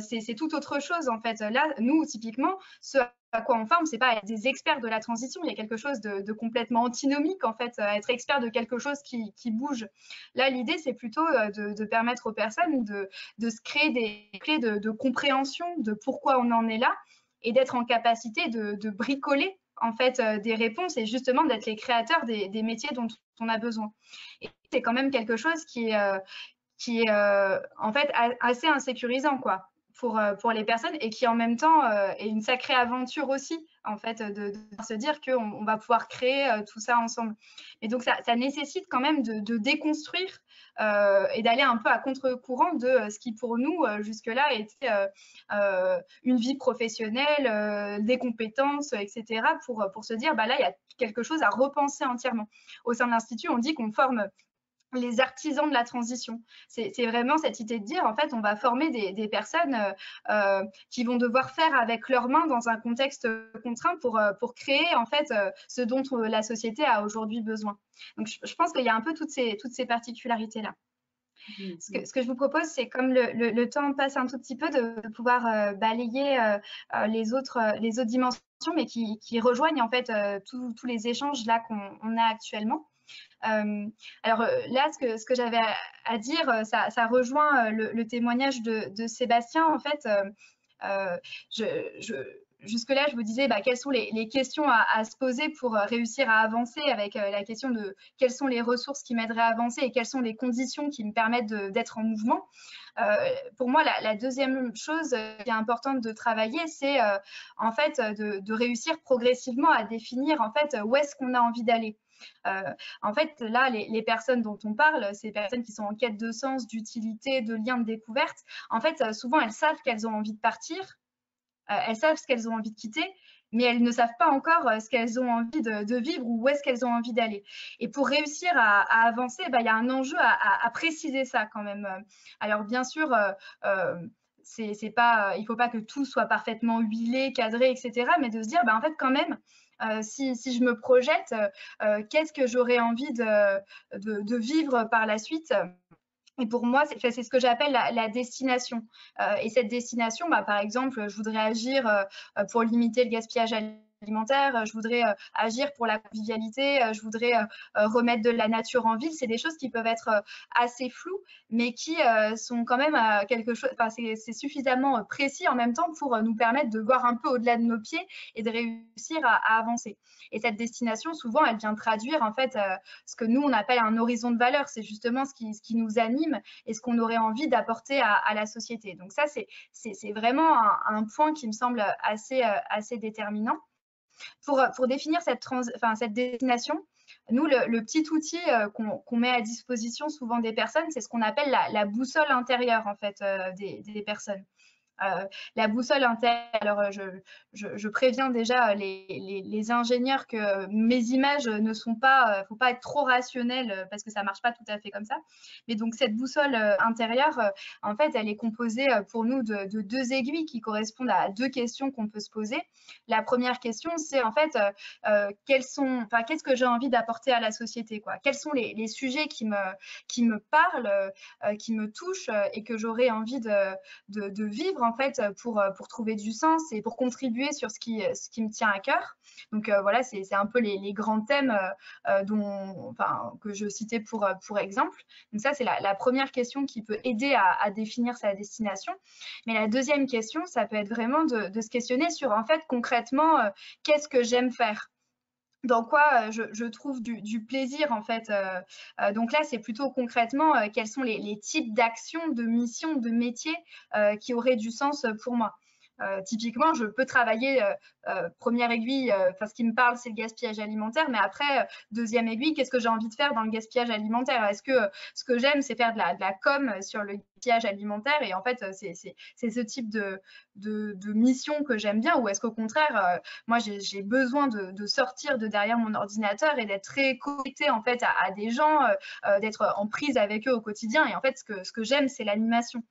c'est tout autre chose en fait. Là, nous, typiquement, ce à quoi on forme, c'est pas être des experts de la transition. Il y a quelque chose de complètement antinomique en fait, être expert de quelque chose qui bouge. Là, l'idée, c'est plutôt de permettre aux personnes de se créer des clés de compréhension de pourquoi on en est là et d'être en capacité de bricoler en fait des réponses et justement d'être les créateurs des métiers dont on a besoin. Et c'est quand même quelque chose qui est en fait assez insécurisant quoi pour les personnes et qui en même temps est une sacrée aventure aussi en fait de se dire qu'on va pouvoir créer tout ça ensemble. Et donc ça nécessite quand même de déconstruire et d'aller un peu à contre-courant de ce qui pour nous jusque-là était une vie professionnelle, des compétences, etc. pour se dire bah là il y a quelque chose à repenser entièrement. Au sein de l'Institut, on dit qu'on forme les artisans de la transition. C'est vraiment cette idée de dire, en fait, on va former des personnes qui vont devoir faire avec leurs mains dans un contexte contraint pour créer, en fait, ce dont la société a aujourd'hui besoin. Donc, je pense qu'il y a un peu toutes ces particularités-là. Ce que je vous propose, c'est comme le temps passe un tout petit peu, de pouvoir balayer les autres dimensions, mais qui rejoignent, en fait, tous les échanges là qu'on a actuellement. Alors là, ce que j'avais à dire, ça rejoint le témoignage de Sébastien. En fait, jusque-là, je vous disais quelles sont les questions à se poser pour réussir à avancer, avec la question de quelles sont les ressources qui m'aideraient à avancer et quelles sont les conditions qui me permettent d'être en mouvement. Pour moi, la deuxième chose qui est importante de travailler, c'est en fait de réussir progressivement à définir en fait où est-ce qu'on a envie d'aller. En fait, là, les personnes dont on parle, ces personnes qui sont en quête de sens, d'utilité, de lien, de découverte, en fait, souvent, elles savent qu'elles ont envie de partir, elles savent ce qu'elles ont envie de quitter, mais elles ne savent pas encore ce qu'elles ont envie de vivre ou où est-ce qu'elles ont envie d'aller. Et pour réussir à avancer, il y a un enjeu à préciser ça quand même. Alors, bien sûr, c'est pas, il ne faut pas que tout soit parfaitement huilé, cadré, etc., mais de se dire, en fait, quand même, si je me projette, qu'est-ce que j'aurais envie de vivre par la suite? Et pour moi, c'est ce que j'appelle la destination. Et cette destination, par exemple, je voudrais agir pour limiter le gaspillage alimentaire, je voudrais agir pour la convivialité, je voudrais remettre de la nature en ville. C'est des choses qui peuvent être assez floues, mais qui sont quand même quelque chose, c'est suffisamment précis en même temps pour nous permettre de voir un peu au-delà de nos pieds et de réussir à avancer. Et cette destination, souvent, elle vient traduire en fait ce que nous, on appelle un horizon de valeur. C'est justement ce qui nous anime et ce qu'on aurait envie d'apporter à la société. Donc ça, c'est vraiment un point qui me semble assez déterminant. Pour définir cette destination, nous, le petit outil qu'on met à disposition souvent des personnes, c'est ce qu'on appelle la boussole intérieure en fait, des personnes. La boussole intérieure, alors je préviens déjà les ingénieurs que mes images ne sont pas, faut pas être trop rationnel parce que ça marche pas tout à fait comme ça. Mais donc cette boussole intérieure, en fait, elle est composée pour nous de deux aiguilles qui correspondent à deux questions qu'on peut se poser. La première question, c'est en fait qu'est-ce que j'ai envie d'apporter à la société, quoi. Quels sont les sujets qui me parlent, qui me touchent et que j'aurais envie de vivre en fait pour trouver du sens et pour contribuer sur ce qui me tient à cœur. Donc voilà, c'est un peu les grands thèmes que je citais pour exemple. Donc ça, c'est la première question qui peut aider à définir sa destination. Mais la deuxième question, ça peut être vraiment de se questionner sur en fait concrètement qu'est-ce que j'aime faire, dans quoi je trouve du plaisir en fait. Donc là, c'est plutôt concrètement quels sont les types d'actions, de missions, de métiers qui auraient du sens pour moi. Typiquement, je peux travailler, première aiguille, ce qui me parle, c'est le gaspillage alimentaire, mais après, deuxième aiguille, qu'est-ce que j'ai envie de faire dans le gaspillage alimentaire? Est-ce que ce que j'aime, c'est faire de la com sur le alimentaire. Et en fait, c'est ce type de mission que j'aime bien, ou est-ce qu'au contraire, moi, j'ai besoin de sortir de derrière mon ordinateur et d'être très connectée en fait à des gens, d'être en prise avec eux au quotidien. Et en fait, ce que j'aime, c'est l'animation.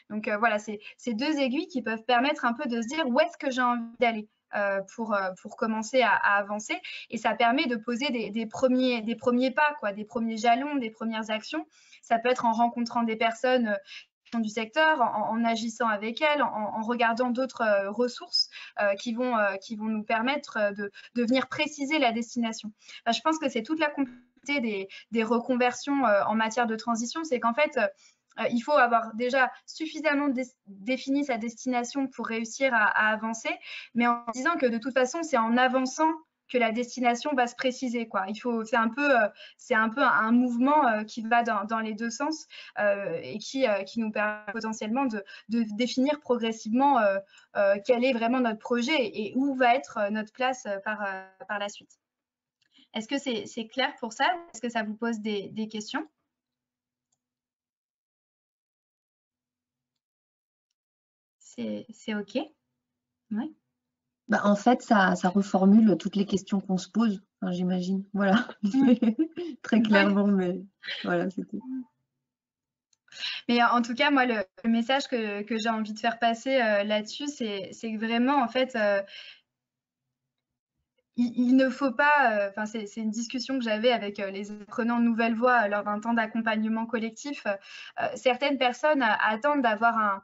Donc voilà, c'est deux aiguilles qui peuvent permettre un peu de se dire où est-ce que j'ai envie d'aller. Pour commencer à avancer, et ça permet de poser des premiers pas, quoi, des premiers jalons, des premières actions. Ça peut être en rencontrant des personnes du secteur, en agissant avec elles, en regardant d'autres ressources qui vont nous permettre de venir préciser la destination. Enfin, je pense que c'est toute la complexité des reconversions en matière de transition, c'est qu'en fait, il faut avoir déjà suffisamment défini sa destination pour réussir à avancer, mais en disant que de toute façon, c'est en avançant que la destination va se préciser, quoi. C'est un peu un mouvement qui va dans les deux sens et qui nous permet potentiellement de définir progressivement quel est vraiment notre projet et où va être notre place par la suite. Est-ce que c'est clair pour ça? Est-ce que ça vous pose des questions? C'est OK? Oui. Bah, en fait, ça reformule toutes les questions qu'on se pose, enfin, j'imagine. Voilà, très clairement, mais voilà, c'est tout. Mais en tout cas, moi, le message que j'ai envie de faire passer là-dessus, c'est que vraiment, en fait, il ne faut pas, enfin, c'est une discussion que j'avais avec les apprenants Nouvelle Voie lors d'un temps d'accompagnement collectif. Certaines personnes attendent d'avoir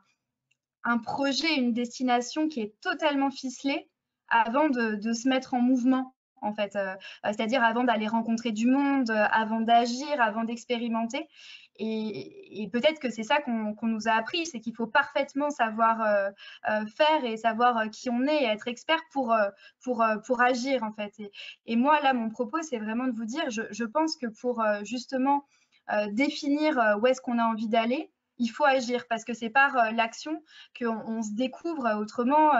un projet, une destination qui est totalement ficelée avant de se mettre en mouvement, en fait. C'est-à-dire avant d'aller rencontrer du monde, avant d'agir, avant d'expérimenter. Et peut-être que c'est ça qu'on nous a appris, c'est qu'il faut parfaitement savoir faire et savoir qui on est et être expert pour agir, en fait. Et moi, là, mon propos, c'est vraiment de vous dire, je pense que pour justement définir où est-ce qu'on a envie d'aller, il faut agir, parce que c'est par l'action qu'on se découvre autrement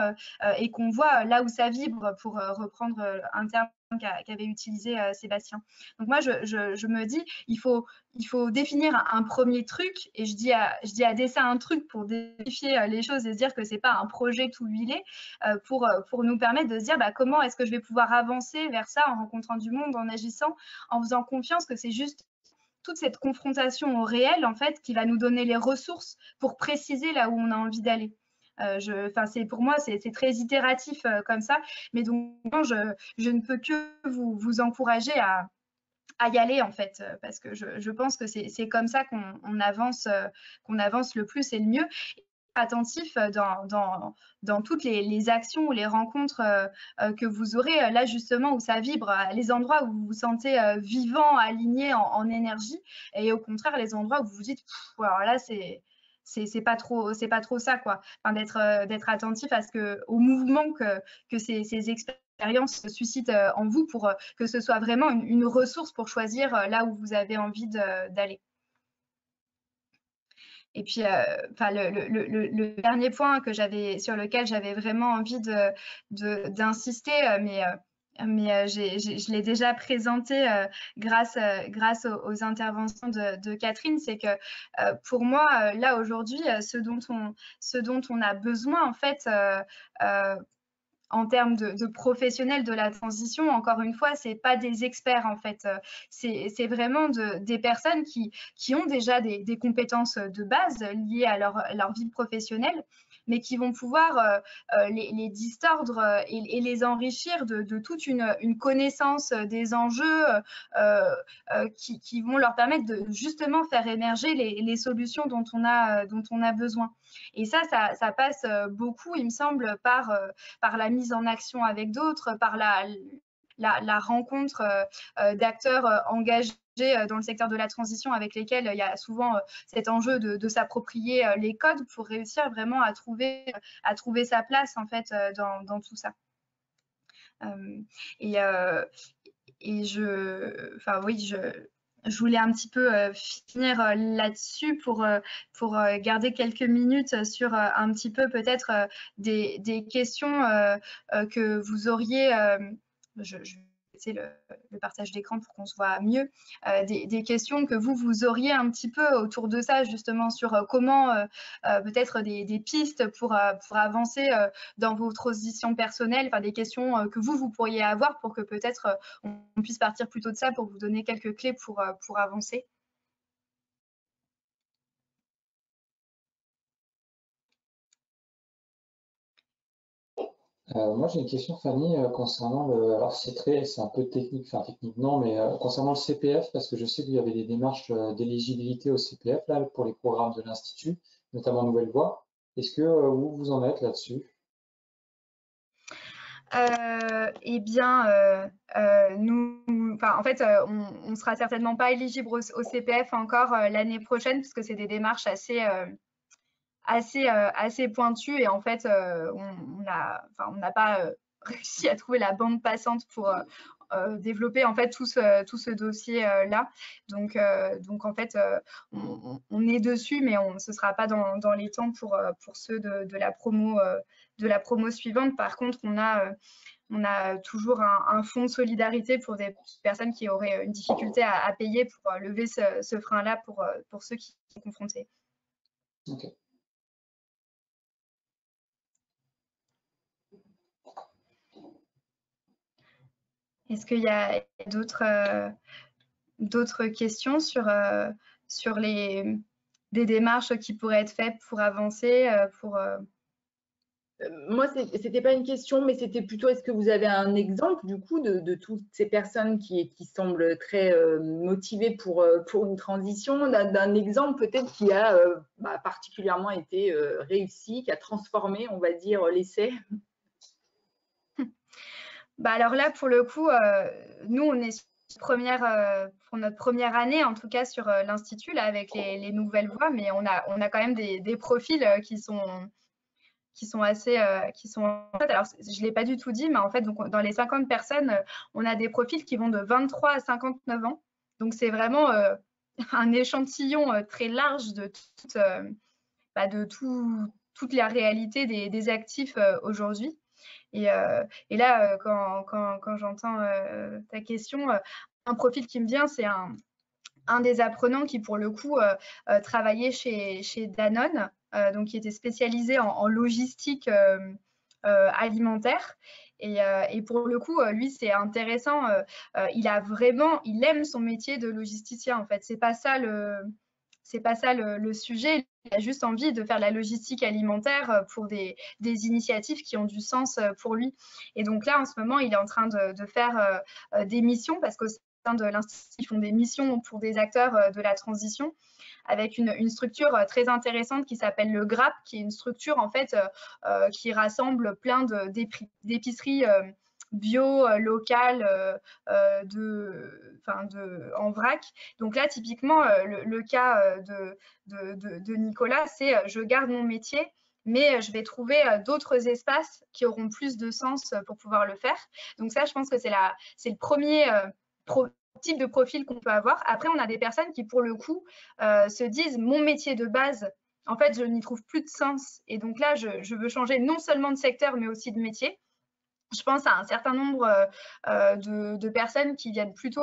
et qu'on voit là où ça vibre, pour reprendre un terme qu'avait utilisé Sébastien. Donc moi, je me dis, il faut définir un premier truc, et je dis à dessein un truc pour défier les choses et se dire que c'est pas un projet tout huilé, pour nous permettre de se dire comment est-ce que je vais pouvoir avancer vers ça en rencontrant du monde, en agissant, en faisant confiance que c'est juste toute cette confrontation au réel, en fait, qui va nous donner les ressources pour préciser là où on a envie d'aller. Pour moi, c'est très itératif comme ça, mais donc je ne peux que vous encourager à y aller, en fait, parce que je pense que c'est comme ça qu'on avance le plus et le mieux. Attentif dans toutes les actions ou les rencontres que vous aurez, là justement où ça vibre, les endroits où vous vous sentez vivant, aligné en énergie, et au contraire les endroits où vous vous dites alors là c'est pas trop ça, quoi. Enfin, d'être attentif à au mouvement que ces expériences suscitent en vous, pour que ce soit vraiment une ressource pour choisir là où vous avez envie d'aller. Et puis, le dernier point sur lequel j'avais vraiment envie d'insister, mais je l'ai déjà présenté grâce aux interventions de Catherine, c'est que pour moi, là aujourd'hui, ce dont on a besoin, en fait, en termes de professionnels de la transition, encore une fois, c'est pas des experts, en fait. C'est vraiment des personnes qui ont déjà des compétences de base liées à leur vie professionnelle, mais qui vont pouvoir les distordre et les enrichir de toute une connaissance des enjeux qui vont leur permettre de justement faire émerger les solutions dont on a besoin. Et ça passe beaucoup, il me semble, par la mise en action avec d'autres, par la rencontre d'acteurs engagés dans le secteur de la transition, avec lesquels il y a souvent cet enjeu de s'approprier les codes pour réussir vraiment à trouver sa place, en fait, dans tout ça. Je voulais un petit peu finir là-dessus pour garder quelques minutes sur un petit peu peut-être des questions que vous auriez. Je vais baisser le partage d'écran pour qu'on se voit mieux. Des questions que vous auriez un petit peu autour de ça, justement, sur comment peut-être des pistes pour avancer dans vos transitions personnelles, enfin des questions que vous pourriez avoir pour que peut-être on puisse partir plutôt de ça pour vous donner quelques clés pour avancer. Moi, j'ai une question, Fanny, concernant alors c'est un peu technique, enfin technique non, mais concernant le CPF, parce que je sais qu'il y avait des démarches d'éligibilité au CPF là pour les programmes de l'Institut, notamment Nouvelle Voie. Est-ce que vous en êtes là-dessus? Eh bien, en fait, on sera certainement pas éligible au CPF encore l'année prochaine, puisque c'est des démarches assez pointues, et en fait, on n'a pas réussi à trouver la bande passante pour développer en fait tout ce dossier là. Donc en fait, on est dessus, mais ce sera pas dans les temps pour ceux de la promo suivante. Par contre, on a toujours un fonds de solidarité pour des personnes qui auraient une difficulté à payer, pour lever ce frein-là pour ceux qui sont confrontés. Ok. Est-ce qu'il y a d'autres questions sur des démarches qui pourraient être faites pour avancer, Moi, c'était pas une question, mais c'était plutôt, est-ce que vous avez un exemple du coup de toutes ces personnes qui semblent très motivées pour une transition, d'un exemple peut-être qui a particulièrement été réussi, qui a transformé, on va dire, l'essai? Alors là, pour le coup, nous, on est pour notre première année, en tout cas sur l'Institut, là, avec les nouvelles voies, mais on a quand même des profils qui sont assez, en fait, alors je l'ai pas du tout dit, mais en fait, donc, dans les 50 personnes, on a des profils qui vont de 23 à 59 ans. Donc, c'est vraiment un échantillon très large de toute la réalité des actifs aujourd'hui. Et là, quand j'entends ta question, un profil qui me vient, c'est un des apprenants qui, pour le coup, travaillait chez Danone, donc qui était spécialisé en logistique alimentaire. Et pour le coup, lui, c'est intéressant. Il aime son métier de logisticien, en fait. C'est pas ça le sujet. Il a juste envie de faire la logistique alimentaire pour des initiatives qui ont du sens pour lui. Et donc là, en ce moment, il est en train de faire des missions, parce qu'au sein de l'Institut, ils font des missions pour des acteurs de la transition, avec une structure très intéressante qui s'appelle le GRAP, qui est une structure en fait qui rassemble plein d'épiceries bio, locales, en vrac. Donc là, typiquement, le cas de Nicolas, c'est je garde mon métier, mais je vais trouver d'autres espaces qui auront plus de sens pour pouvoir le faire. Donc ça, je pense que c'est le premier type de profil qu'on peut avoir. Après, on a des personnes qui, pour le coup, se disent mon métier de base, en fait, je n'y trouve plus de sens. Et donc là, je veux changer non seulement de secteur, mais aussi de métier. Je pense à un certain nombre de personnes qui viennent plutôt,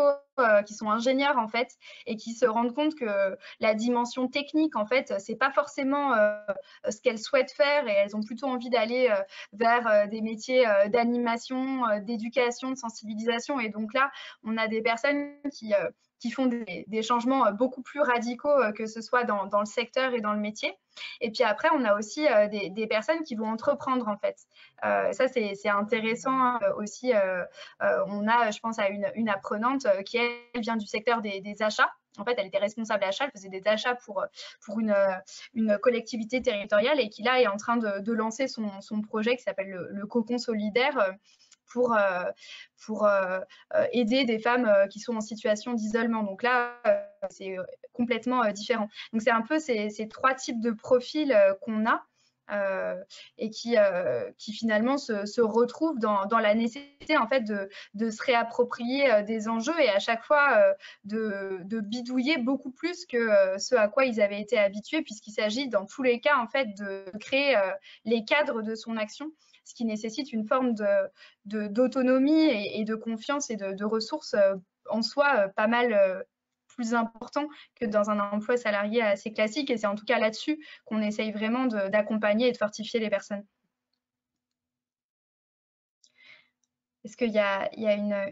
qui sont ingénieurs en fait, et qui se rendent compte que la dimension technique, en fait, c'est pas forcément ce qu'elles souhaitent faire, et elles ont plutôt envie d'aller vers des métiers d'animation, d'éducation, de sensibilisation. Et donc là, on a des personnes qui font des changements beaucoup plus radicaux, que ce soit dans le secteur et dans le métier. Et puis après, on a aussi des personnes qui vont entreprendre, en fait. Ça, c'est intéressant aussi. On a, je pense, à une apprenante qui, elle, vient du secteur des achats. En fait, elle était responsable achat, elle faisait des achats pour une collectivité territoriale, et qui, là, est en train de lancer son projet qui s'appelle le Cocon Solidaire, pour aider des femmes qui sont en situation d'isolement. Donc là, c'est complètement différent. Donc c'est un peu ces trois types de profils qu'on a, et qui finalement se retrouvent dans la nécessité, en fait, de se réapproprier des enjeux, et à chaque fois de bidouiller beaucoup plus que ce à quoi ils avaient été habitués, puisqu'il s'agit dans tous les cas, en fait, de créer les cadres de son action. ce qui nécessite une forme d'autonomie et de confiance et de ressources en soi pas mal plus important que dans un emploi salarié assez classique. Et c'est en tout cas là-dessus qu'on essaye vraiment d'accompagner et de fortifier les personnes. Est-ce qu'il y a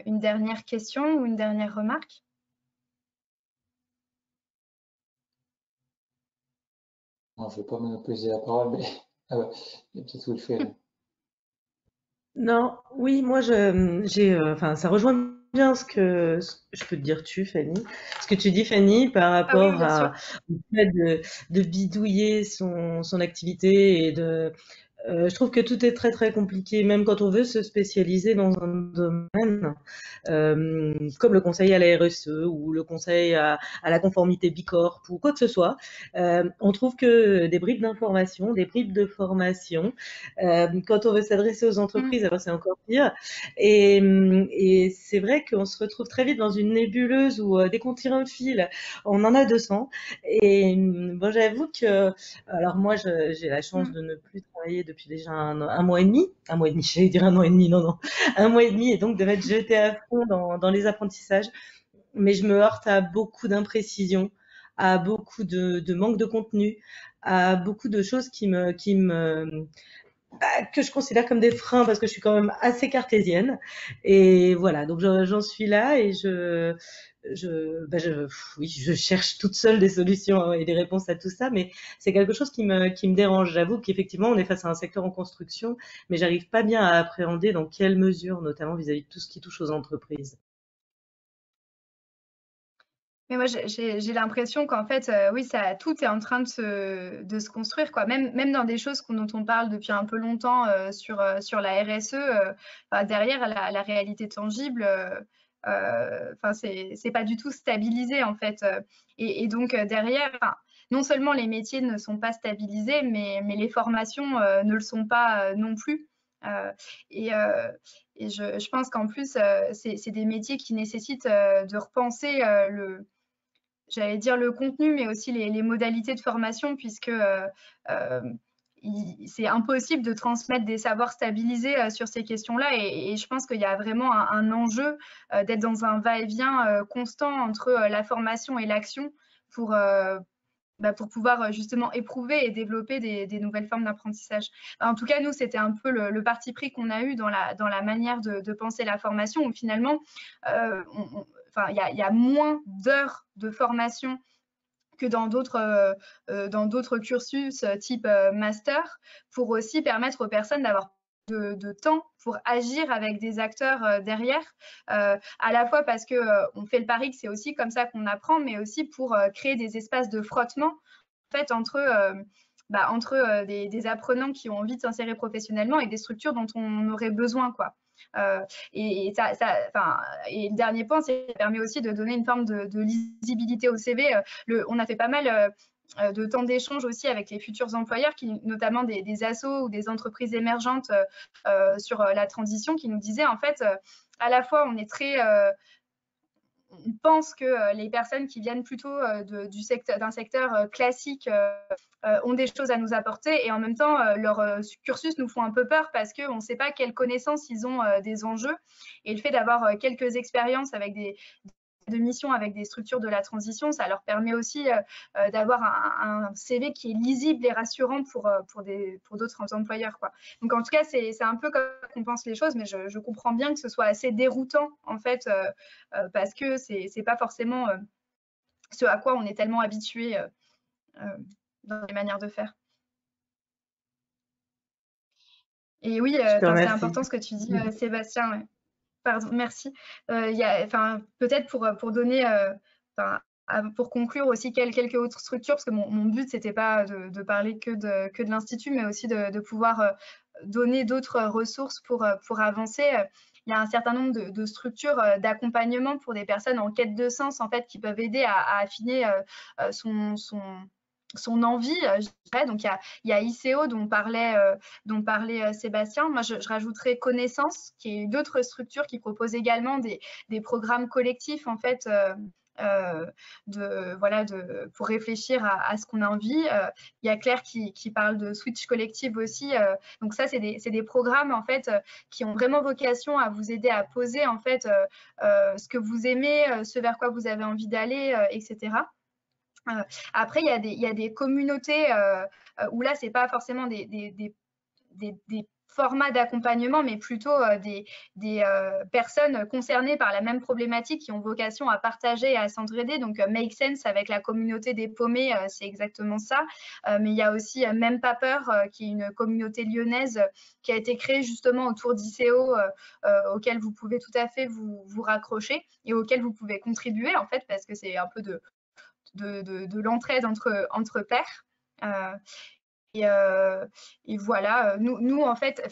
une dernière question ou une dernière remarque? Non, je ne vais pas monopoliser la parole, mais ah ouais, il y a peut-être Wilfried. Non, oui, moi, enfin, ça rejoint bien ce que je peux te dire, Fanny, ce que tu dis, Fanny, par Ah oui, rapport bien sûr. au fait de bidouiller son activité et je trouve que tout est très très compliqué, même quand on veut se spécialiser dans un domaine, comme le conseil à la RSE ou le conseil à la conformité Bicorp ou quoi que ce soit. On trouve que des bribes d'information, des bribes de formation, quand on veut s'adresser aux entreprises, alors c'est encore pire. Et c'est vrai qu'on se retrouve très vite dans une nébuleuse où dès qu'on tire un fil, on en a 200. Et bon, j'avoue que, alors moi, j'ai la chance de ne plus travailler depuis déjà un mois et demi, j'allais dire un an et demi, non, un mois et demi, et donc de m'être jetée à fond dans les apprentissages. Mais je me heurte à beaucoup d'imprécisions, à beaucoup de manque de contenu, à beaucoup de choses que je considère comme des freins parce que je suis quand même assez cartésienne. Et voilà, donc j'en suis là et oui, je cherche toute seule des solutions et des réponses à tout ça, mais c'est quelque chose qui me dérange. J'avoue qu'effectivement, on est face à un secteur en construction, mais j'arrive pas bien à appréhender dans quelle mesure, notamment vis-à-vis de tout ce qui touche aux entreprises. Mais moi, j'ai l'impression qu'en fait, oui, tout est en train de se construire, quoi. Même dans des choses dont on parle depuis un peu longtemps sur la RSE, derrière la réalité tangible, c'est pas du tout stabilisé, en fait. Et donc, derrière, non seulement les métiers ne sont pas stabilisés, mais les formations ne le sont pas non plus. Et je pense qu'en plus, c'est des métiers qui nécessitent de repenser j'allais dire le contenu, mais aussi les modalités de formation, puisque c'est impossible de transmettre des savoirs stabilisés sur ces questions-là. Et je pense qu'il y a vraiment un enjeu d'être dans un va-et-vient constant entre la formation et l'action pour pouvoir justement éprouver et développer des nouvelles formes d'apprentissage. En tout cas, nous, c'était un peu le parti pris qu'on a eu dans la manière de penser la formation, où finalement, il y a moins d'heures de formation que dans d'autres cursus type master, pour aussi permettre aux personnes d'avoir de temps pour agir avec des acteurs derrière, à la fois parce que on fait le pari que c'est aussi comme ça qu'on apprend, mais aussi pour créer des espaces de frottement en fait entre des apprenants qui ont envie de s'insérer professionnellement et des structures dont on aurait besoin, quoi. Et le dernier point, c'est que ça permet aussi de donner une forme de lisibilité au CV. On a fait pas mal de temps d'échange aussi avec les futurs employeurs, notamment des assos ou des entreprises émergentes sur la transition, qui nous disaient en fait, à la fois on est très on pense que les personnes qui viennent plutôt d'un secteur classique ont des choses à nous apporter, et en même temps leurs cursus nous font un peu peur parce qu'on ne sait pas quelles connaissances ils ont des enjeux, et le fait d'avoir quelques expériences avec de missions avec des structures de la transition, ça leur permet aussi d'avoir un CV qui est lisible et rassurant pour d'autres employeurs, quoi. Donc en tout cas, c'est un peu comme on pense les choses, mais je comprends bien que ce soit assez déroutant en fait, parce que c'est pas forcément ce à quoi on est tellement habitué dans les manières de faire. Et oui, c'est important ce que tu dis, Sébastien. Ouais. Pardon, merci. Peut-être pour donner, pour conclure aussi quelques autres structures, parce que mon but, c'était pas de parler que de l'Institut, mais aussi de pouvoir donner d'autres ressources pour avancer. Il y a un certain nombre de structures d'accompagnement pour des personnes en quête de sens, en fait, qui peuvent aider à affiner son envie, je dirais. Donc, il y a ICO dont parlait Sébastien. Moi, je rajouterais Connaissance, qui est d'autres structures qui proposent également des programmes collectifs, en fait, pour réfléchir à ce qu'on a envie. Il y a Claire qui parle de Switch Collective aussi. Donc ça, c'est des programmes en fait qui ont vraiment vocation à vous aider à poser en fait ce que vous aimez, ce vers quoi vous avez envie d'aller, etc. Après, il y a des communautés où là, c'est pas forcément des formats d'accompagnement, mais plutôt des personnes concernées par la même problématique qui ont vocation à partager et à s'entraider. Donc, Make Sense avec la communauté des paumés, c'est exactement ça. Mais il y a aussi Même pas peur, qui est une communauté lyonnaise qui a été créée justement autour d'ICO, auquel vous pouvez tout à fait vous raccrocher et auquel vous pouvez contribuer, en fait, parce que c'est un peu de l'entraide entre pairs. Et voilà, nous en fait,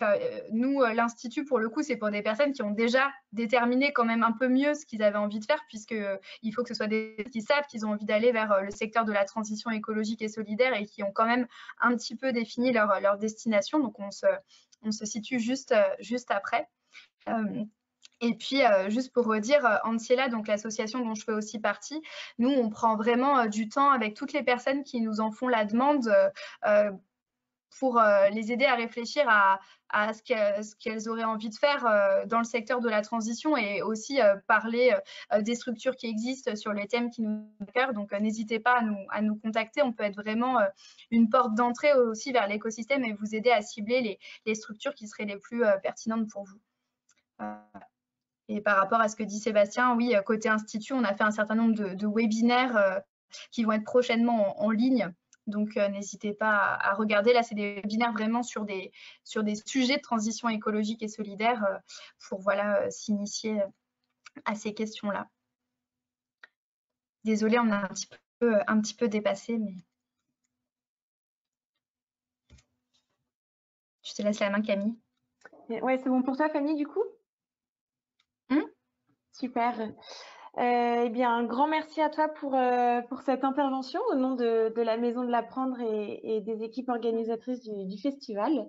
l'Institut, pour le coup, c'est pour des personnes qui ont déjà déterminé quand même un peu mieux ce qu'ils avaient envie de faire, puisqu'il faut que ce soit des gens qui savent qu'ils ont envie d'aller vers le secteur de la transition écologique et solidaire et qui ont quand même un petit peu défini leur destination. Donc, on se situe juste après. Et puis, juste pour redire, Anciela, donc l'association dont je fais aussi partie, nous, on prend vraiment du temps avec toutes les personnes qui nous en font la demande pour les aider à réfléchir à ce qu'elles auraient envie de faire dans le secteur de la transition et aussi parler des structures qui existent sur les thèmes qui nous cœur. Donc, n'hésitez pas à nous contacter. On peut être vraiment une porte d'entrée aussi vers l'écosystème et vous aider à cibler les structures qui seraient les plus pertinentes pour vous. Et par rapport à ce que dit Sébastien, oui, côté institut, on a fait un certain nombre de webinaires qui vont être prochainement en ligne. Donc, n'hésitez pas à regarder. Là, c'est des webinaires vraiment sur des sujets de transition écologique et solidaire pour s'initier à ces questions-là. Désolée, on a un petit peu dépassé, mais je te laisse la main, Camille. Ouais, c'est bon pour toi, Fanny, du coup? Super. Eh bien, un grand merci à toi pour cette intervention au nom de la Maison de l'Apprendre et des équipes organisatrices du festival.